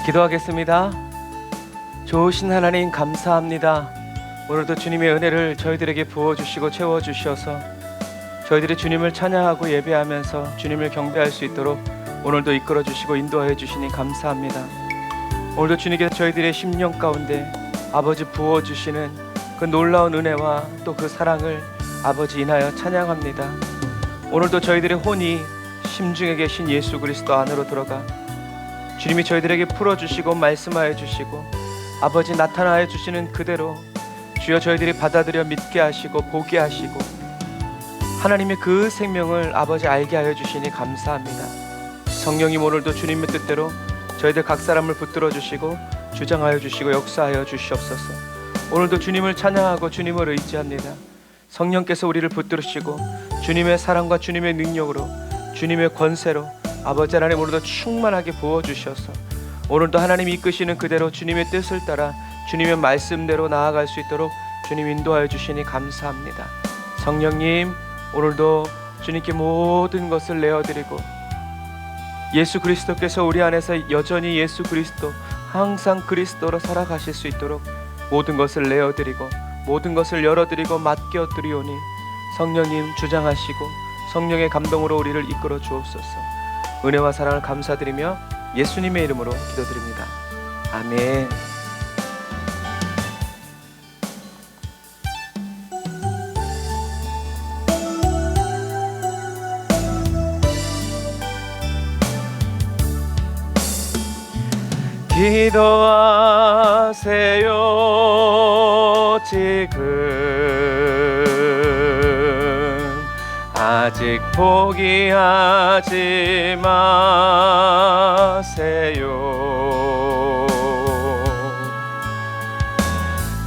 기도하겠습니다. 좋으신 하나님 감사합니다. 오늘도 주님의 은혜를 저희들에게 부어주시고 채워주셔서 저희들이 주님을 찬양하고 예배하면서 주님을 경배할 수 있도록 오늘도 이끌어주시고 인도하여 주시니 감사합니다. 오늘도 주님께서 저희들의 심령 가운데 아버지 부어주시는 그 놀라운 은혜와 또 그 사랑을 아버지 인하여 찬양합니다. 오늘도 저희들의 혼이 심중에 계신 예수 그리스도 안으로 들어가 주님이 저희들에게 풀어주시고 말씀하여 주시고 아버지 나타나여 주시는 그대로 주여 저희들이 받아들여 믿게 하시고 보게 하시고 하나님의 그 생명을 아버지 알게 하여 주시니 감사합니다. 성령님 오늘도 주님의 뜻대로 저희들 각 사람을 붙들어 주시고 주장하여 주시고 역사하여 주시옵소서. 오늘도 주님을 찬양하고 주님을 의지합니다. 성령께서 우리를 붙들으시고 주님의 사랑과 주님의 능력으로 주님의 권세로 아버지 하나님 오늘도 충만하게 부어주셔서 오늘도 하나님이 이끄시는 그대로 주님의 뜻을 따라 주님의 말씀대로 나아갈 수 있도록 주님 인도하여 주시니 감사합니다. 성령님 오늘도 주님께 모든 것을 내어드리고 예수 그리스도께서 우리 안에서 여전히 예수 그리스도 항상 그리스도로 살아가실 수 있도록 모든 것을 내어드리고 모든 것을 열어드리고 맡겨드리오니 성령님 주장하시고 성령의 감동으로 우리를 이끌어 주옵소서. 은혜와 사랑을 감사드리며 예수님의 이름으로 기도드립니다. 아멘. 기도하세요. 지금 아직 포기하지 마세요.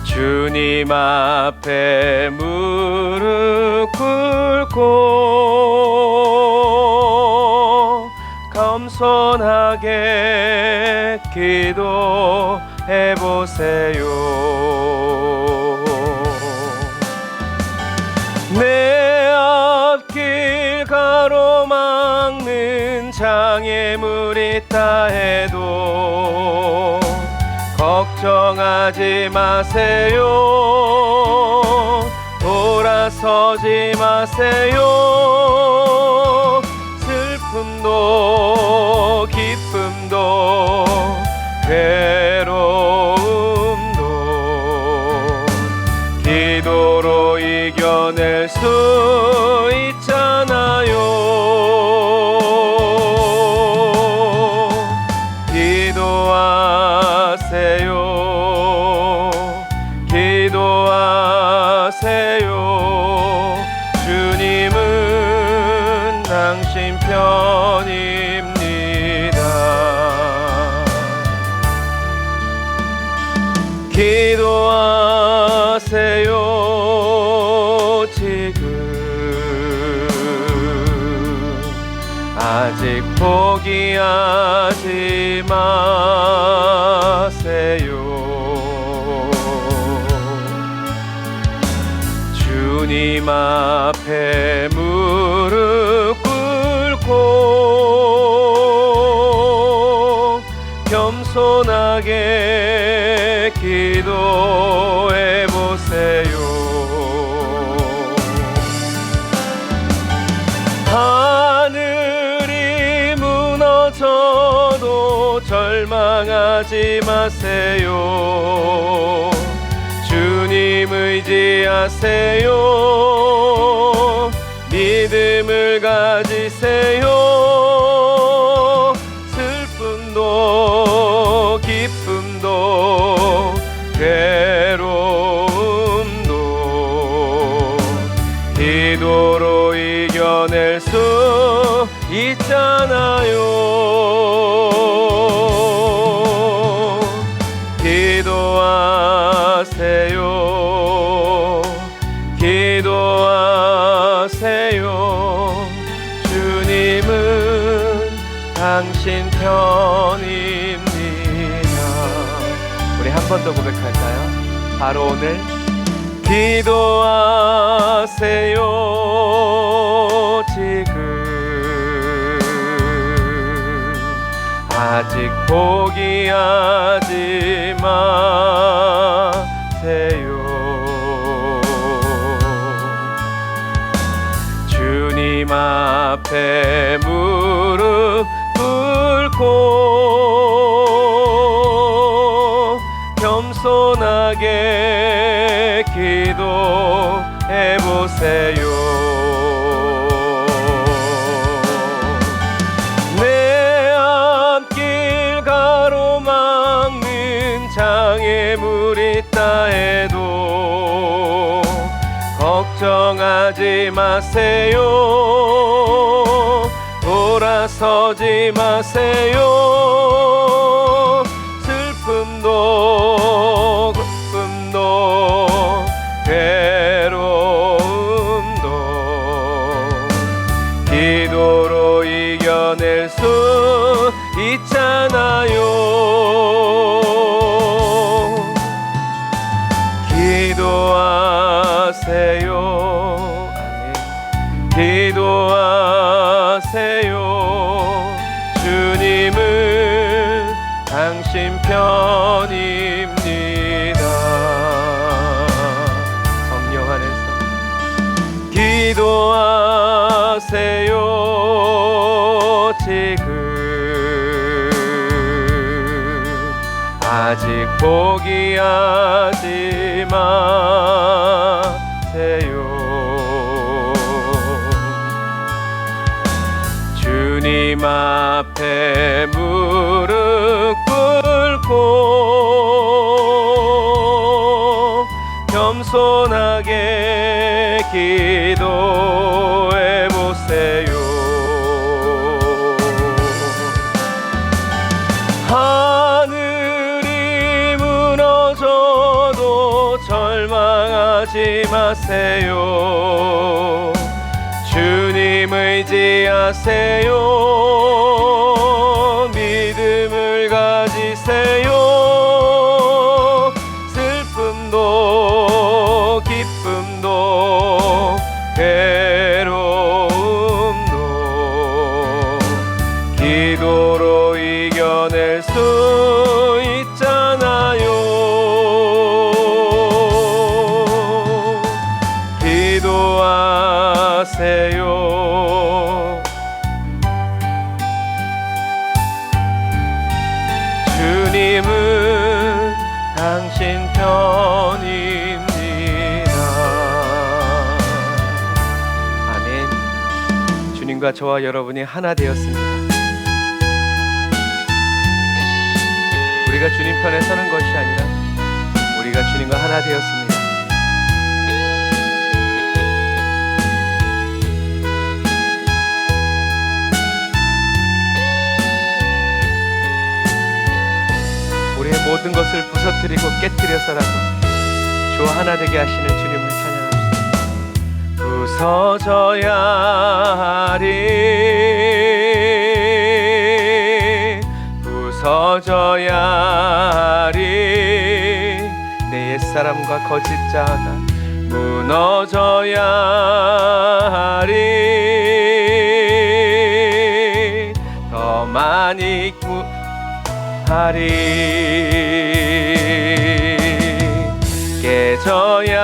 주님 앞에 무릎 꿇고 겸손하게 기도해 보세요. 내 앞길 가로막는 장애물이 있다 해도 걱정하지 마세요. 돌아서지 마세요. 슬픔도 기쁨도 괴로움도 기도로 이겨낼 수 있잖아요. 기도하세요. 기도하세요. 주님은 당신 편입니다. 기도하세요. 지금 아직 포기하지 마세요. 주님 앞에 무릎 꿇고 겸손하게 기도해 보세요. 하늘이 무너져도 절망하지 마세요. 주님 의지하세요. 믿음을 가지세요. 슬픔도 기쁨도 괴로움도 기도로 이겨낼 수 있잖아요. 기도하세요. 기도하세요. 주님은 당신 편입니다. 우리 한 번 더 고백할까요? 바로 오늘 기도하세요. 지금 아직 포기하지 마세요. 주님 앞에 무릎 꿇고 겸손하게 기도해 보세요. 내 앞길 가로막는 장애물이 있다 해도 걱정하지 마세요. 돌아서지 마세요. 슬픔도 기쁨도 괴로움도 기도로 이겨낼 수 있잖아요. 기도하세요. 기도하세요. 주님은 당신 편입니다. 성령 안에서 기도하세요. 지금 아직 포기하지 마세요. 주님 앞에 무릎 꿇고 겸손하게 기도해 보세요. 하늘이 무너져도 절망하지 마세요. 주님 의지하세요. 믿음을 가지세요. 슬픔도 기쁨도 괴로움도 기도로 이겨낼 수 있잖아요. 기도하세요. 주님은 당신 편입니다. 아멘. 주님과 저와 여러분이 하나 되었습니다. 우리가 주님 편에 서는 것이 아니라 우리가 주님과 하나 되었습니다. 우리의 모든 것을 부서뜨리고 깨뜨려서라도 주 하나 되게 하시는 주님을 찬양합시다. 부서져야 하리, 부서져야 하리. 내 옛사람과 거짓 자아가 무너져야 하리. 더 많이 하리. 깨져야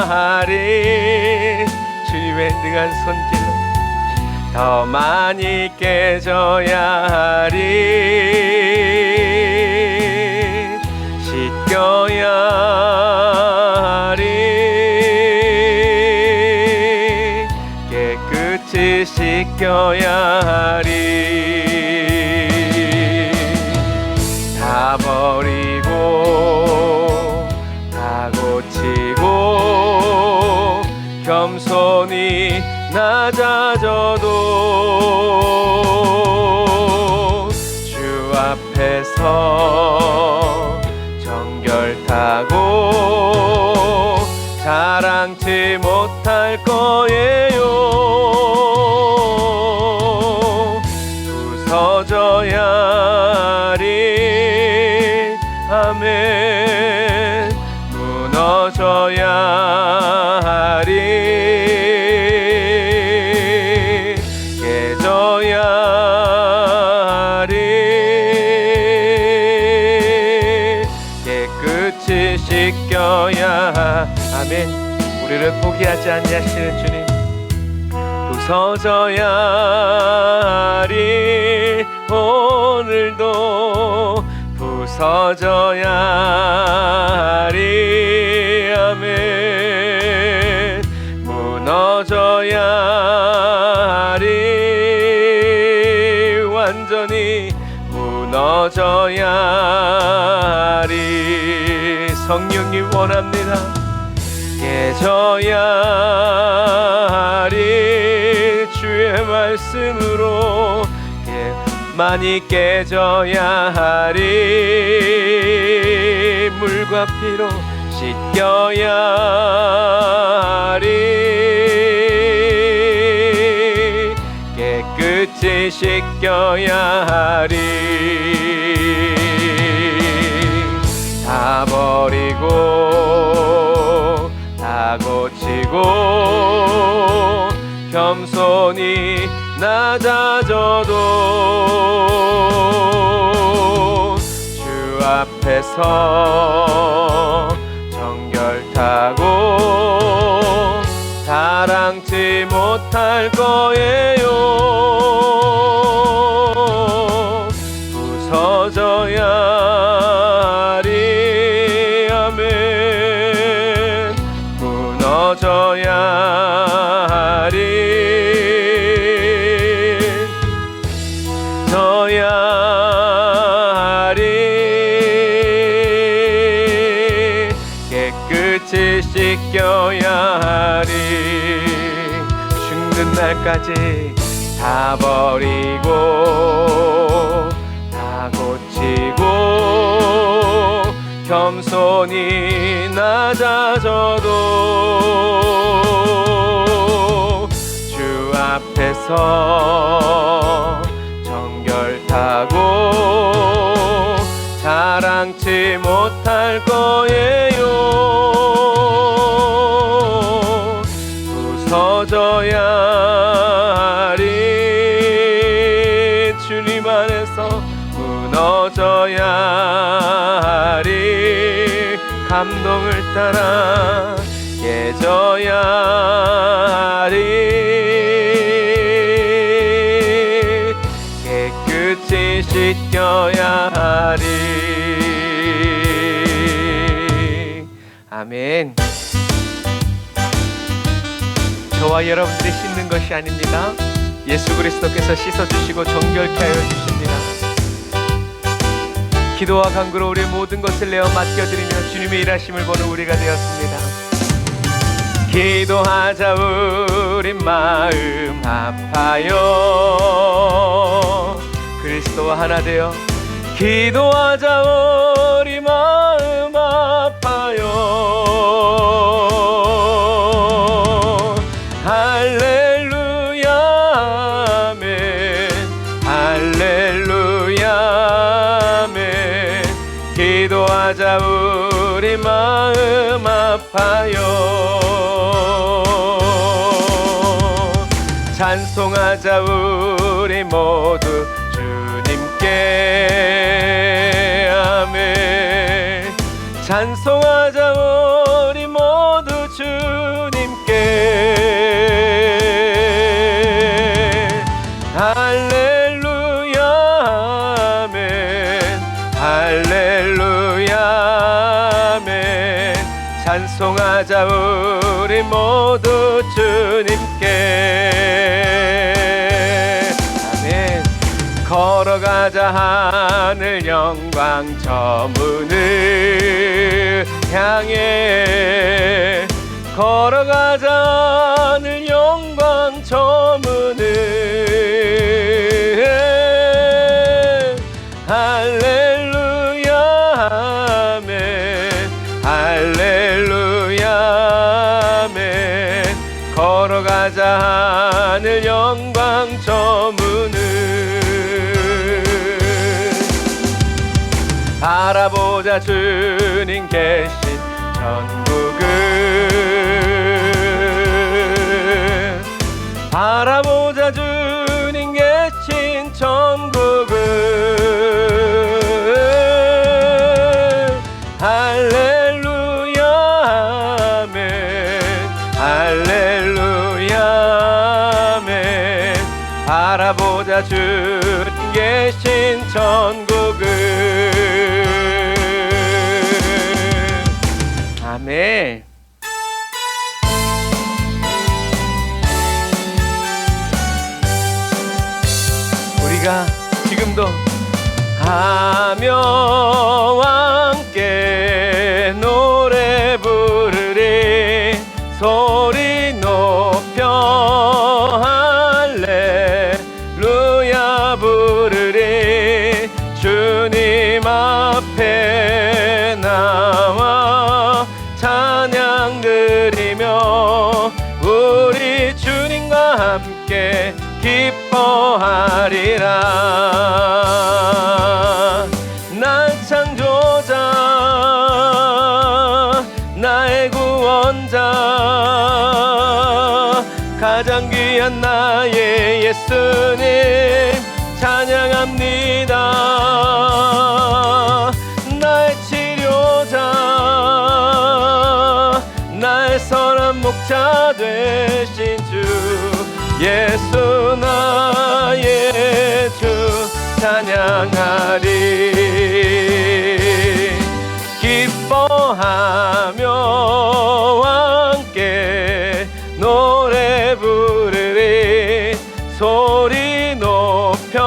하리. 주님의 능한 손길로 더 많이 깨져야 하리. 씻겨야 하리. 깨끗이 씻겨야 하리. 다 버리고 다 고치고 겸손히 낮아져도 주 앞에서 정결타고 자랑치 못할 거예요. 부서져야 하리. 아멘. 무너져야 하리. 깨져야 하리. 씻겨야 아멘. 우리를 포기하지 아니하시는 주님, 부서져야 하리. 오늘도 부서져야 하리. 아멘. 무너져야 하리. 완전히 무너져야 하리. 성령님 원합니다. 깨져야 하리. 주의 말씀으로 많이 깨져야 하리. 물과 피로 씻겨야 하리. 깨끗이 씻겨야 하리. 다 버리고 다 고치고 겸손히 낮아져도 주 앞에서 정결타고 사랑치 못할 거예요. 부서져야 하리. 아멘. 무너져야 하리. 져야 하리. 깨끗이 씻겨야 하리. 죽는 날까지 다 버리고 다 고치고 겸손히 낮아져도 주 앞에서 정결타고 자랑치 못할 거예요. 부서져야 하리. 주님 안에서 무너져야 하리. 감동을 따라 깨져야 하리. 깨끗이 씻겨야 하리. 아멘. 저와 여러분들이 씻는 것이 아닙니다. 예수 그리스도께서 씻어주시고 정결케 하여 주십니다. 기도와 간구로 우리의 모든 것을 내어 맡겨드리며 주님의 일하심을 보는 우리가 되었습니다. 기도하자 우리 마음 아파요. 그리스도와 하나 되어 기도하자 우리 마음 아파요. 할렐루야 아멘. 할렐루야 아멘. 기도하자 우리 마음 아파요. 찬송하자 우리 모두 주님께 아멘. 찬송하자 우리 모두 주님께 할렐루야 아멘. 할렐루야 아멘. 찬송하자 우리 모두 주님께 아멘. 걸어가자 하늘 영광 저 문을 향해. 걸어가자 하늘 영광 저 문을. 할렐루야 아멘. 할렐루야 아멘. 걸어가자 하늘 영광 저 문을. 바라보자 주님 계신 천국을. 바라보자 주님 계신 천국을. 할렐루야 할렐루야 주님 계신 천국을. 아멘. 우리가 지금도 하며 함께 노래 부르리 소리 높여 할렐루야 부르리 주님 앞에 나와 찬양 드리며 우리 주님과 함께 기뻐하리라. 날 창조자 나의 구원자 가장 귀한 나의 예수님 찬양합니다. 나의 치료자 나의 선한 목자 되신 주 예수 나의 주 찬양하리. 기뻐하며 함께 노래 부르리 소리 높여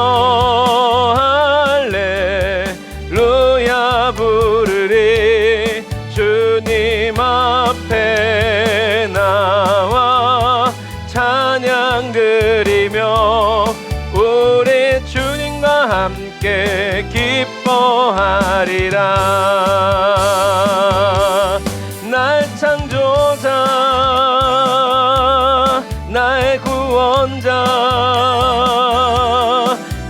할렐루야 부르리 주님 앞에 나와 찬양 드리며 우리 주님과 함께 기뻐하리라. 날 창조자 나의 구원자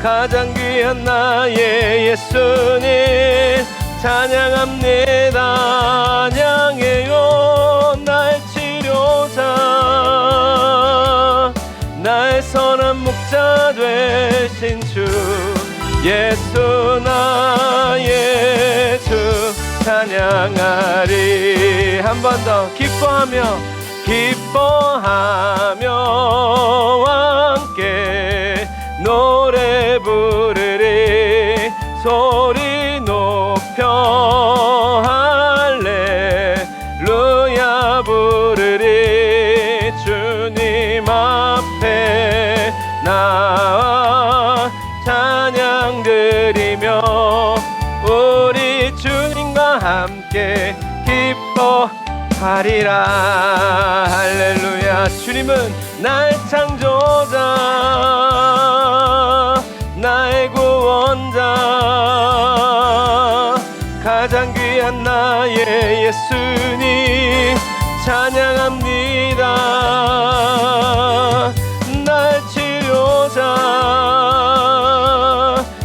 가장 귀한 나의 예수님 찬양합니다. 찬양해요. 날 치료자 나의 선한 목자 되신 주 예수 나의 주 찬양하리. 한 번 더 기뻐하며 함께 노래 부르리 소리 높여 할렐루야 부르리 주님 앞에 나와 찬양 드리며 우리 주님과 함께 기뻐하리라. 할렐루야. 주님은 날 창조자 나의 구원자 가장 귀한 나의 예수님 찬양합니다. 날 치료자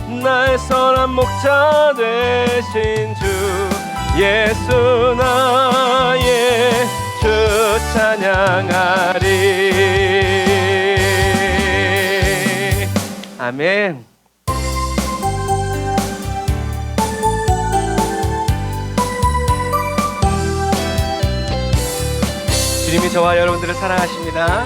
나의 선한 목자 되신 주 예수 나의 주 찬양하리. 아멘. 주님이 저와 여러분들을 사랑하십니다.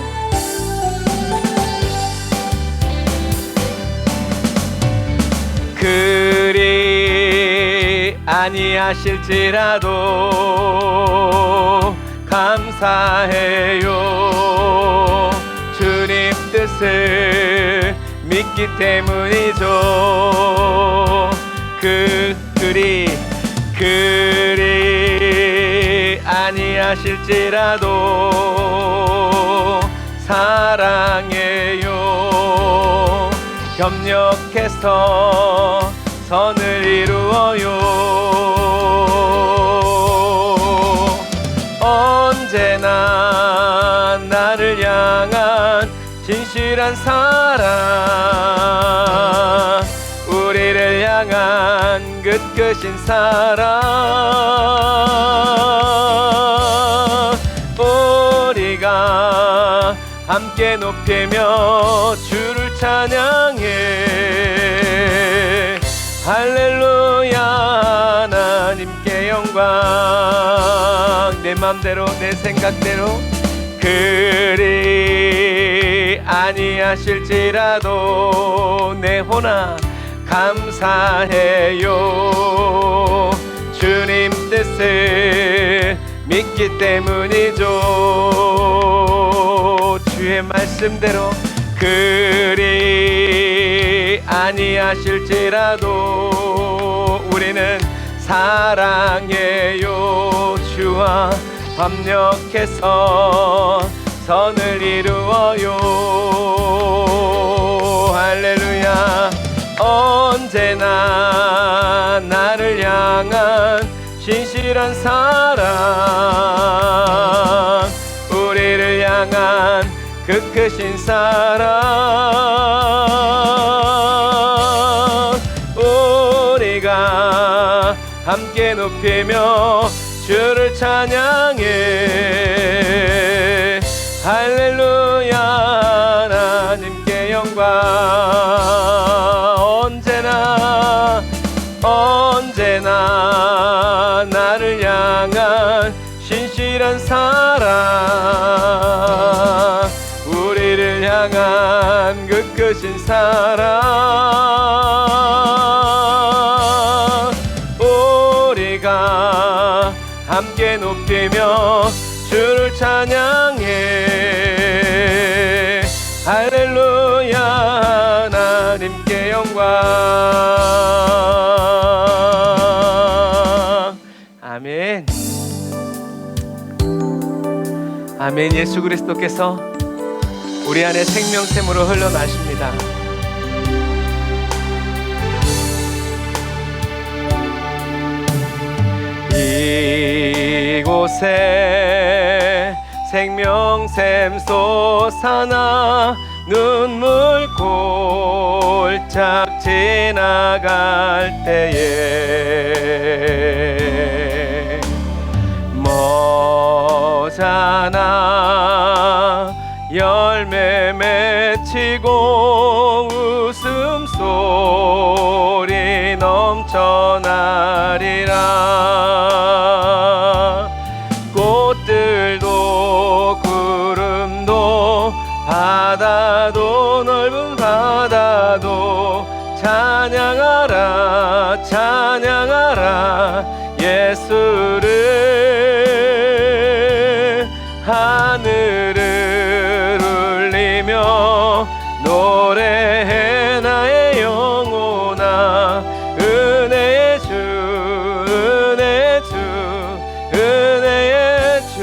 그리 아니하실지라도 감사해요. 주님 뜻을 믿기 때문이죠. 그리 아니하실지라도 사랑해요. 협력해서 선을 이루어요. 언제나 나를 향한 진실한 사랑 우리를 향한 끝끝인 사랑 우리가 함께 높이며 주를 찬양해. 할렐루야. 하나님께 영광. 내 맘대로 내 생각대로 그리 아니하실지라도 내 호나 감사해요. 주님 뜻을 믿기 때문이죠. 주의 말씀대로 그리 아니하실지라도 우리는 사랑해요. 주와 협력해서 선을 이루어요. 할렐루야. 언제나 나를 향한 진실한 사랑, 우리를 향한 그 크신 사랑, 우리가 함께 높이며 주를 찬양해. 할렐루야. 하나님께 영광. 언제나 나를 향한 신실한 사랑, 우리를 향한 그 크신 사랑, 우리가 함께 높이며 주를 찬양해. 할렐루야. 하나님께 영광. 아멘. 아멘. 예수 그리스도께서 우리 안에 생명샘으로 흘러나십니다. 이곳에 생명샘 솟아나 눈물 골짝 지나갈 때에 머잖아 열매 맺히고 웃음소리 넘쳐나리라. 꽃들도 구름도 바다도 넓은 바다도 찬양하라 찬양하라 예수를. 하늘을 울리며 노래해 나의 영혼아. 은혜의 주 은혜의 주 은혜의 주.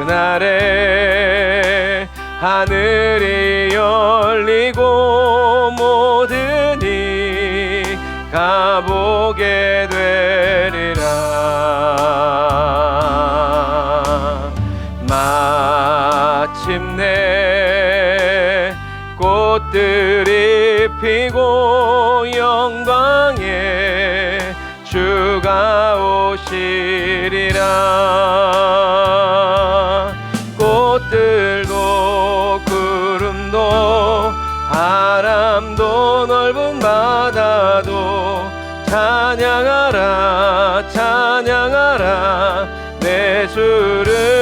그날에 하늘이 열리고 모든 이 가보게 되리라. 마침내 꽃들이 피고 영광에 주가 오시리라. 꽃들도 구름도 바람도 넓은 바다도 찬양하라 찬양하라 내 주를.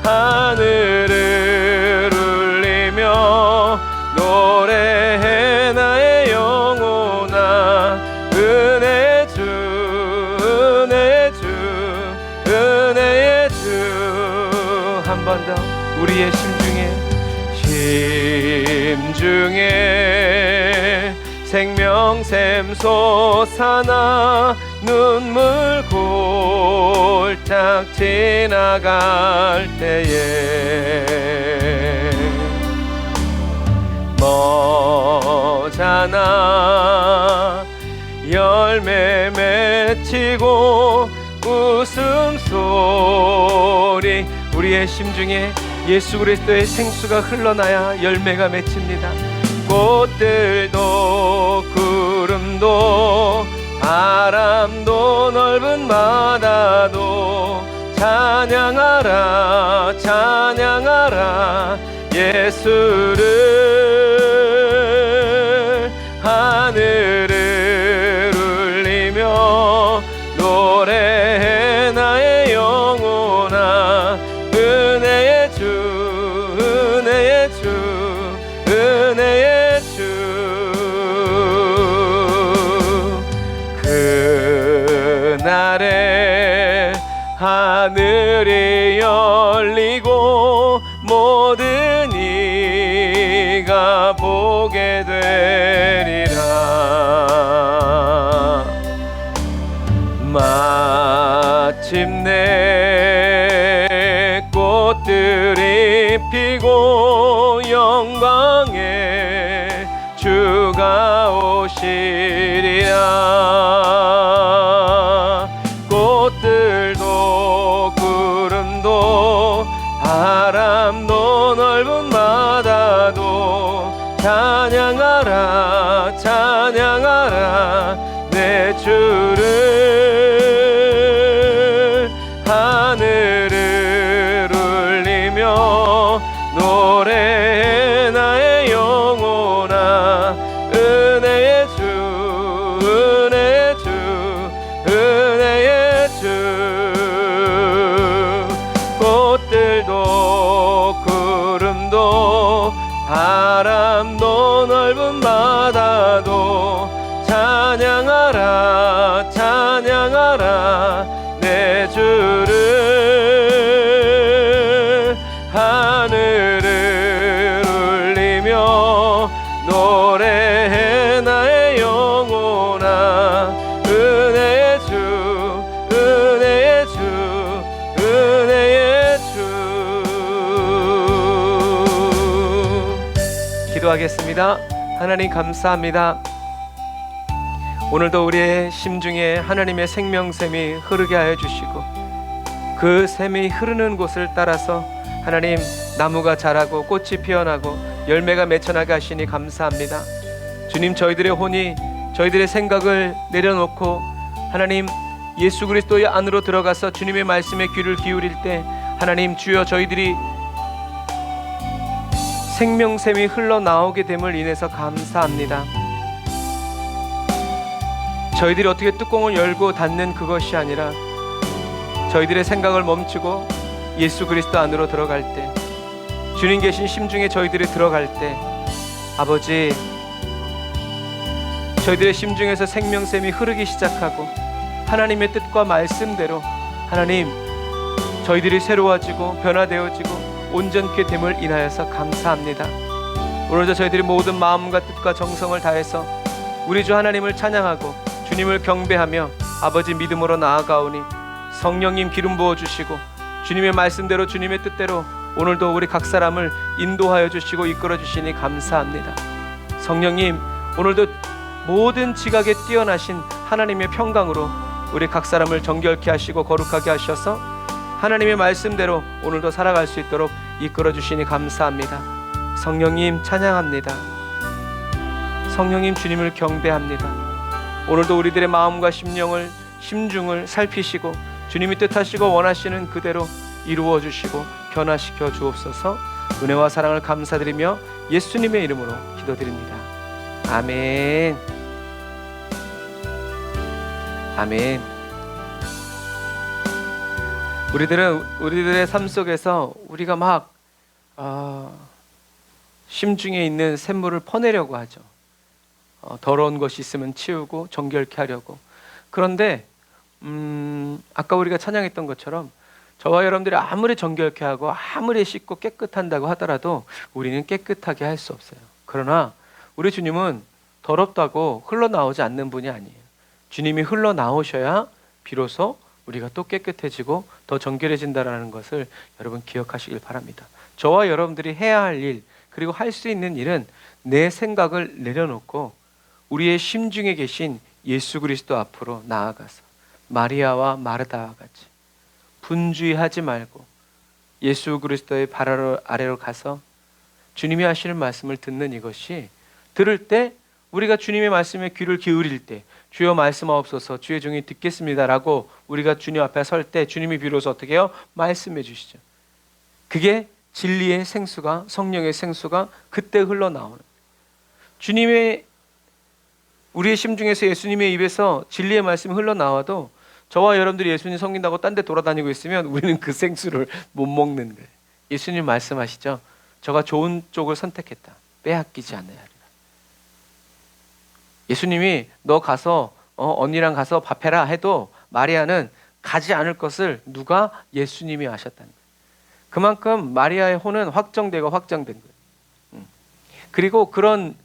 하늘을 울리며 노래해 나의 영혼아. 은혜의 주 은혜의 주 은혜의 주. 한 번 더 우리의 심중에 생명샘 솟아나 눈물 골짝 지나갈 때에 머잖아 열매 맺히고 웃음소리. 우리의 심중에 예수 그리스도의 생수가 흘러나야 열매가 맺힙니다. 꽃들도 구름도 바람도 넓은 바다도 찬양하라 찬양하라 예수를. 하늘을 울리며 하늘이 열리고 모든 이가 보게 되리라. 마침내 꽃들이 피고 영광의 주가 오시리라. 꽃들도 구름도 바람도 넓은 바다도 찬양하라 찬양하라 내 주를. 하늘을 울리며 노래해 나의 영혼아. 은혜의 주 은혜의 주 은혜의 주. 꽃들도 구름도 바람도 넓은 바다도 찬양하라 찬양하라 내 주를. 하늘을 울리며 노래해 나의 영혼아. 은혜의 주 은혜의 주 은혜의 주. 기도하겠습니다. 하나님 감사합니다. 오늘도 우리의 심중에 하나님의 생명샘이 흐르게 하여 주시고 그 샘이 흐르는 곳을 따라서 하나님 나무가 자라고 꽃이 피어나고 열매가 맺혀나게 하시니 감사합니다. 주님, 저희들의 혼이 저희들의 생각을 내려놓고 하나님 예수 그리스도의 안으로 들어가서 주님의 말씀에 귀를 기울일 때 하나님 주여 저희들이 생명샘이 흘러나오게 됨을 인해서 감사합니다. 저희들이 어떻게 뚜껑을 열고 닫는 그것이 아니라 저희들의 생각을 멈추고 예수 그리스도 안으로 들어갈 때, 주님 계신 심중에 저희들이 들어갈 때 아버지 저희들의 심중에서 생명샘이 흐르기 시작하고 하나님의 뜻과 말씀대로 하나님 저희들이 새로워지고 변화되어지고 온전케 됨을 인하여서 감사합니다. 오늘도 저희들이 모든 마음과 뜻과 정성을 다해서 우리 주 하나님을 찬양하고 주님을 경배하며 아버지 믿음으로 나아가오니 성령님 기름 부어주시고 주님의 말씀대로 주님의 뜻대로 오늘도 우리 각 사람을 인도하여 주시고 이끌어 주시니 감사합니다. 성령님 오늘도 모든 지각에 뛰어나신 하나님의 평강으로 우리 각 사람을 정결케 하시고 거룩하게 하셔서 하나님의 말씀대로 오늘도 살아갈 수 있도록 이끌어 주시니 감사합니다. 성령님 찬양합니다. 성령님 주님을 경배합니다. 오늘도 우리들의 마음과 심중을 살피시고 주님이 뜻하시고 원하시는 그대로 이루어 주시고 변화시켜 주옵소서. 은혜와 사랑을 감사드리며 예수님의 이름으로 기도드립니다. 아멘. 아멘. 우리들의 삶 속에서 우리가 막 심중에 있는 샘물을 퍼내려고 하죠. 더러운 것이 있으면 치우고 정결케 하려고. 그런데 아까 우리가 찬양했던 것처럼 저와 여러분들이 아무리 정결케 하고 아무리 씻고 깨끗한다고 하더라도 우리는 깨끗하게 할 수 없어요. 그러나 우리 주님은 더럽다고 흘러나오지 않는 분이 아니에요. 주님이 흘러나오셔야 비로소 우리가 또 깨끗해지고 더 정결해진다는 것을 여러분 기억하시길 바랍니다. 저와 여러분들이 해야 할 일, 그리고 할 수 있는 일은 내 생각을 내려놓고 우리의 심중에 계신 예수 그리스도 앞으로 나아가서 마리아와 마르다와 같이 분주해하지 말고 예수 그리스도의 발 아래로 가서 주님이 하시는 말씀을 듣는 이것이, 들을 때 우리가 주님의 말씀에 귀를 기울일 때 주여 말씀하옵소서 주의 종이 듣겠습니다라고 우리가 주님 앞에 설 때 주님이 비로소 어떻게 해요? 말씀해 주시죠. 그게 진리의 생수가, 성령의 생수가 그때 흘러나오는, 우리의 심중에서 예수님의 입에서 진리의 말씀이 흘러나와도 저와 여러분들이 예수님 섬긴다고 딴 데 돌아다니고 있으면 우리는 그 생수를 못 먹는 거예요. 예수님 말씀하시죠. 저가 좋은 쪽을 선택했다. 빼앗기지 않아야 하리라. 예수님이 너 가서 언니랑 가서 밥해라 해도 마리아는 가지 않을 것을 누가? 예수님이 아셨다는 거예요. 그만큼 마리아의 혼은 확정되고 확정된 거예요. 그리고 그런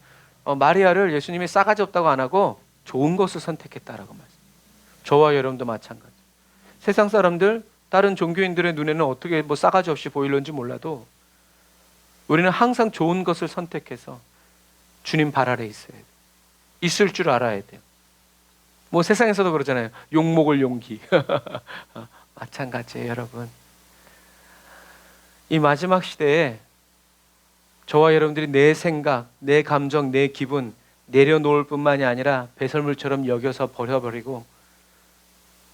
마리아를 예수님이 싸가지 없다고 안 하고 좋은 것을 선택했다라고 말씀. 저와 여러분도 마찬가지. 세상 사람들, 다른 종교인들의 눈에는 어떻게 뭐 싸가지 없이 보일런지 몰라도 우리는 항상 좋은 것을 선택해서 주님 발 아래 있어야 돼요. 있을 줄 알아야 돼요. 뭐 세상에서도 그러잖아요. 욕먹을 용기. 마찬가지예요, 여러분. 이 마지막 시대에 저와 여러분들이 내 생각, 내 감정, 내 기분 내려놓을 뿐만이 아니라 배설물처럼 여겨서 버려버리고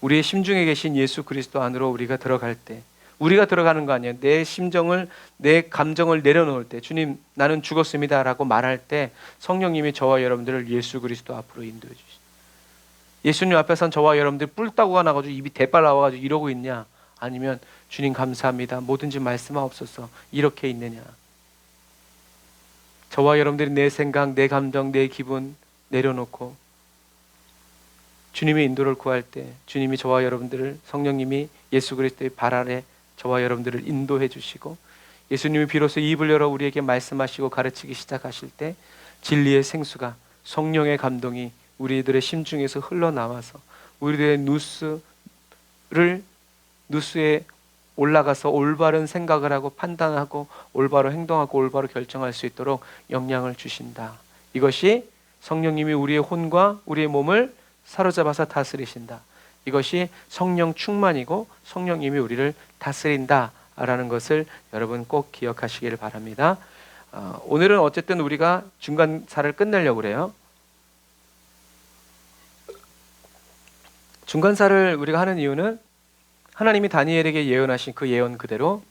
우리의 심중에 계신 예수 그리스도 안으로 우리가 들어갈 때, 우리가 들어가는 거 아니에요. 내 심정을, 내 감정을 내려놓을 때, 주님 나는 죽었습니다 라고 말할 때 성령님이 저와 여러분들을 예수 그리스도 앞으로 인도해 주시죠. 예수님 앞에선 저와 여러분들 뿔따구가 나가지고 입이 대빨 나와가지고 이러고 있냐, 아니면 주님 감사합니다, 뭐든지 말씀하옵소서 이렇게 있느냐. 저와 여러분들이 내 생각, 내 감정, 내 기분 내려놓고 주님의 인도를 구할 때 주님이 저와 여러분들을, 성령님이 예수 그리스도의 발 아래 저와 여러분들을 인도해 주시고 예수님이 비로소 입을 열어 우리에게 말씀하시고 가르치기 시작하실 때 진리의 생수가, 성령의 감동이 우리들의 심중에서 흘러나와서 우리들의 누스에 올라가서 올바른 생각을 하고 판단하고 올바로 행동하고 올바로 결정할 수 있도록 영향을 주신다. 이것이 성령님이 우리의 혼과 우리의 몸을 사로잡아서 다스리신다. 이것이 성령 충만이고 성령님이 우리를 다스린다라는 것을 여러분 꼭 기억하시기를 바랍니다. 오늘은 어쨌든 우리가 중간사를 끝내려고 그래요. 중간사를 우리가 하는 이유는 하나님이 다니엘에게 예언하신 그 예언 그대로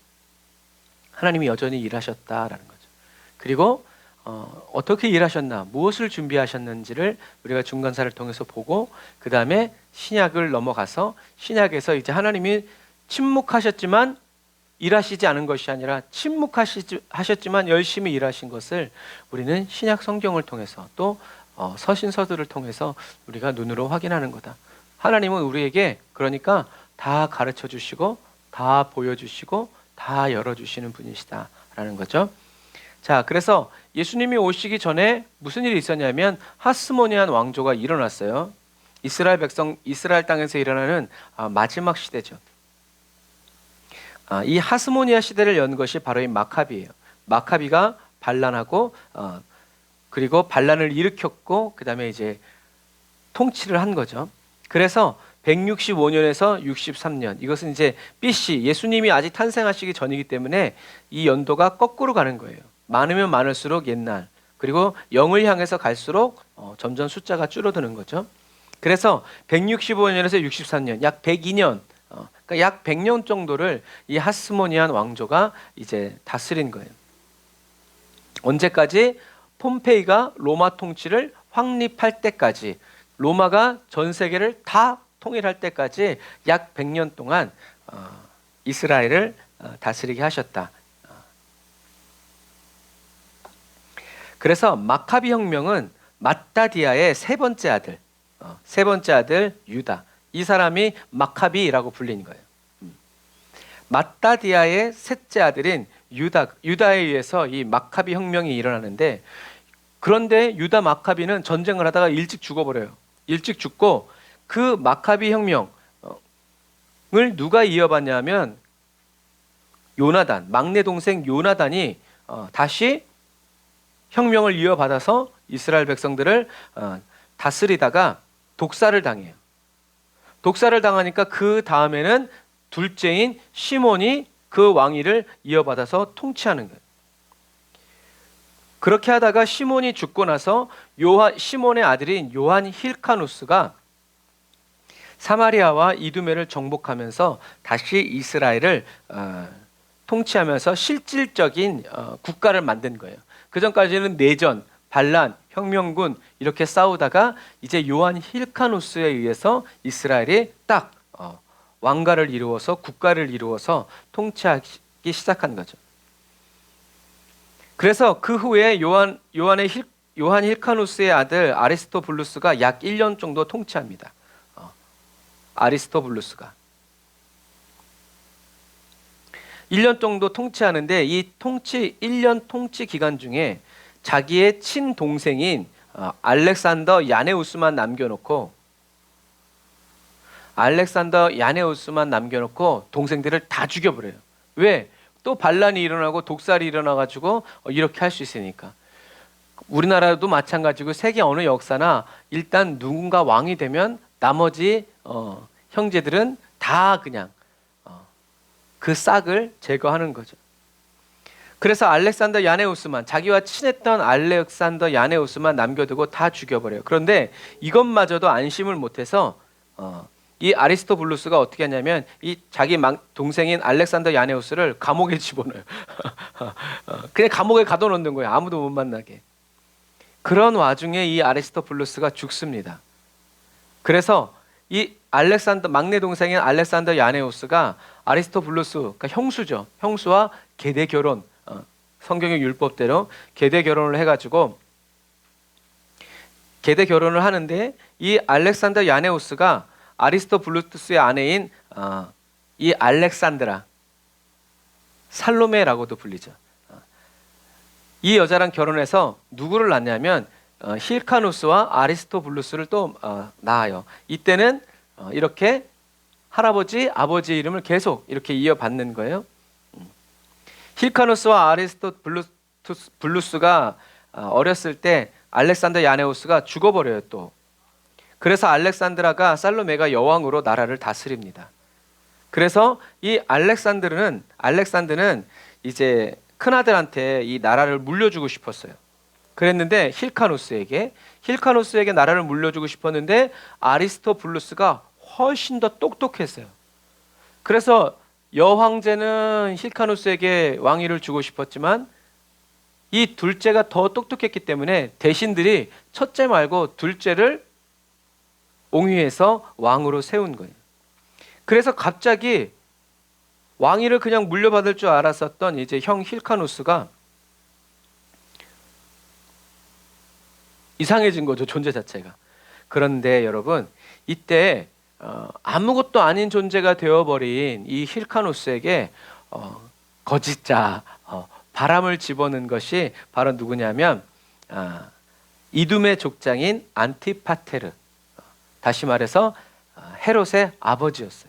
하나님이 여전히 일하셨다라는 거죠. 그리고 어떻게 일하셨나, 무엇을 준비하셨는지를 우리가 중간사를 통해서 보고 그 다음에 신약을 넘어가서 신약에서 이제 하나님이 침묵하셨지만 일하시지 않은 것이 아니라 침묵하셨지만 열심히 일하신 것을 우리는 신약 성경을 통해서 또 서신서들을 통해서 우리가 눈으로 확인하는 거다. 하나님은 우리에게 그러니까 다 가르쳐 주시고 다 보여주시고 다 열어주시는 분이시다라는 거죠. 자, 그래서 예수님이 오시기 전에 무슨 일이 있었냐면 하스모니안 왕조가 일어났어요. 이스라엘 땅에서 일어나는 마지막 시대죠. 이 하스모니아 시대를 연 것이 바로 이 마카비예요. 마카비가 반란하고 그리고 반란을 일으켰고 그 다음에 이제 통치를 한 거죠. 그래서 165년에서 63년, 이것은 이제 BC, 예수님이 아직 탄생하시기 전이기 때문에 이 연도가 거꾸로 가는 거예요. 많으면 많을수록 옛날, 그리고 0을 향해서 갈수록 점점 숫자가 줄어드는 거죠. 그래서 165년에서 63년, 약 102년, 그러니까 약 100년 정도를 이 하스모니안 왕조가 이제 다스린 거예요. 언제까지? 폼페이가 로마 통치를 확립할 때까지, 로마가 전 세계를 다 통일할 때까지 약 100년 동안 이스라엘을 다스리게 하셨다. 그래서 마카비 혁명은 마따디아의 세 번째 아들 유다, 이 사람이 마카비라고 불린 거예요. 마따디아의 셋째 아들인 유다에 의해서 이 마카비 혁명이 일어나는데, 그런데 유다 마카비는 전쟁을 하다가 일찍 죽어버려요. 일찍 죽고 그 마카비 혁명을 누가 이어받냐면 요나단, 막내 동생 요나단이 다시 혁명을 이어받아서 이스라엘 백성들을 다스리다가 독사를 당해요. 독사를 당하니까 그 다음에는 둘째인 시몬이 그 왕위를 이어받아서 통치하는 거예요. 그렇게 하다가 시몬이 죽고 나서 시몬의 아들인 요한 힐카누스가 사마리아와 이두메를 정복하면서 다시 이스라엘을 통치하면서 실질적인 국가를 만든 거예요. 그 전까지는 내전, 반란, 혁명군 이렇게 싸우다가 이제 요한 힐카누스에 의해서 이스라엘이 딱 왕가를 이루어서 국가를 이루어서 통치하기 시작한 거죠. 그래서 그 후에 요한 힐카누스의 아들 아리스토블루스가 약 1년 정도 통치합니다. 아리스토블루스가. 1년 정도 통치하는데 이 1년 통치 기간 중에 자기의 친동생인 알렉산더 야네우스만 남겨놓고 동생들을 다 죽여버려요. 왜? 또 반란이 일어나고 독살이 일어나가지고 이렇게 할 수 있으니까. 우리나라도 마찬가지고 세계 어느 역사나 일단 누군가 왕이 되면 나머지 형제들은 다 그냥 그 싹을 제거하는 거죠. 그래서 알렉산더 야네우스만, 자기와 친했던 알렉산더 야네우스만 남겨두고 다 죽여버려요. 그런데 이것마저도 안심을 못해서 이 아리스토블루스가 어떻게 하냐면 이 자기 동생인 알렉산더 야네우스를 감옥에 집어넣어요. 그냥 감옥에 가둬놓는 거예요. 아무도 못 만나게. 그런 와중에 이 아리스토블루스가 죽습니다. 그래서 이 막내 동생인 알렉산더 야네우스가 아리스토블루스, 그러니까 형수죠. 형수와 계대 결혼, 성경의 율법대로 계대 결혼을 해가지고 계대 결혼을 하는데 이 알렉산더 야네우스가 아리스토블루스의 아내인 이 알렉산드라, 살로메라고도 불리죠. 이 여자랑 결혼해서 누구를 낳냐면 힐카누스와 아리스토블루스를 또 낳아요. 이때는 이렇게 할아버지, 아버지 이름을 계속 이렇게 이어받는 거예요. 힐카누스와 아리스토블루스가 어렸을 때 알렉산더 야네우스가 죽어버려요 또. 그래서 알렉산드라가 살로메가 여왕으로 나라를 다스립니다. 그래서 이 알렉산드는 이제 큰아들한테 이 나라를 물려주고 싶었어요. 그랬는데 힐카누스에게 나라를 물려주고 싶었는데 아리스토블루스가 훨씬 더 똑똑했어요. 그래서 여황제는 힐카누스에게 왕위를 주고 싶었지만 이 둘째가 더 똑똑했기 때문에 대신들이 첫째 말고 둘째를 옹위해서 왕으로 세운 거예요. 그래서 갑자기 왕위를 그냥 물려받을 줄 알았었던 이제 형 힐카누스가 이상해진 거죠, 존재 자체가. 그런데 여러분, 이때 아무것도 아닌 존재가 되어버린 이 힐카누스에게 거짓자, 바람을 집어넣은 것이 바로 누구냐면 이둠의 족장인 안티파테르, 다시 말해서 헤롯의 아버지였어요.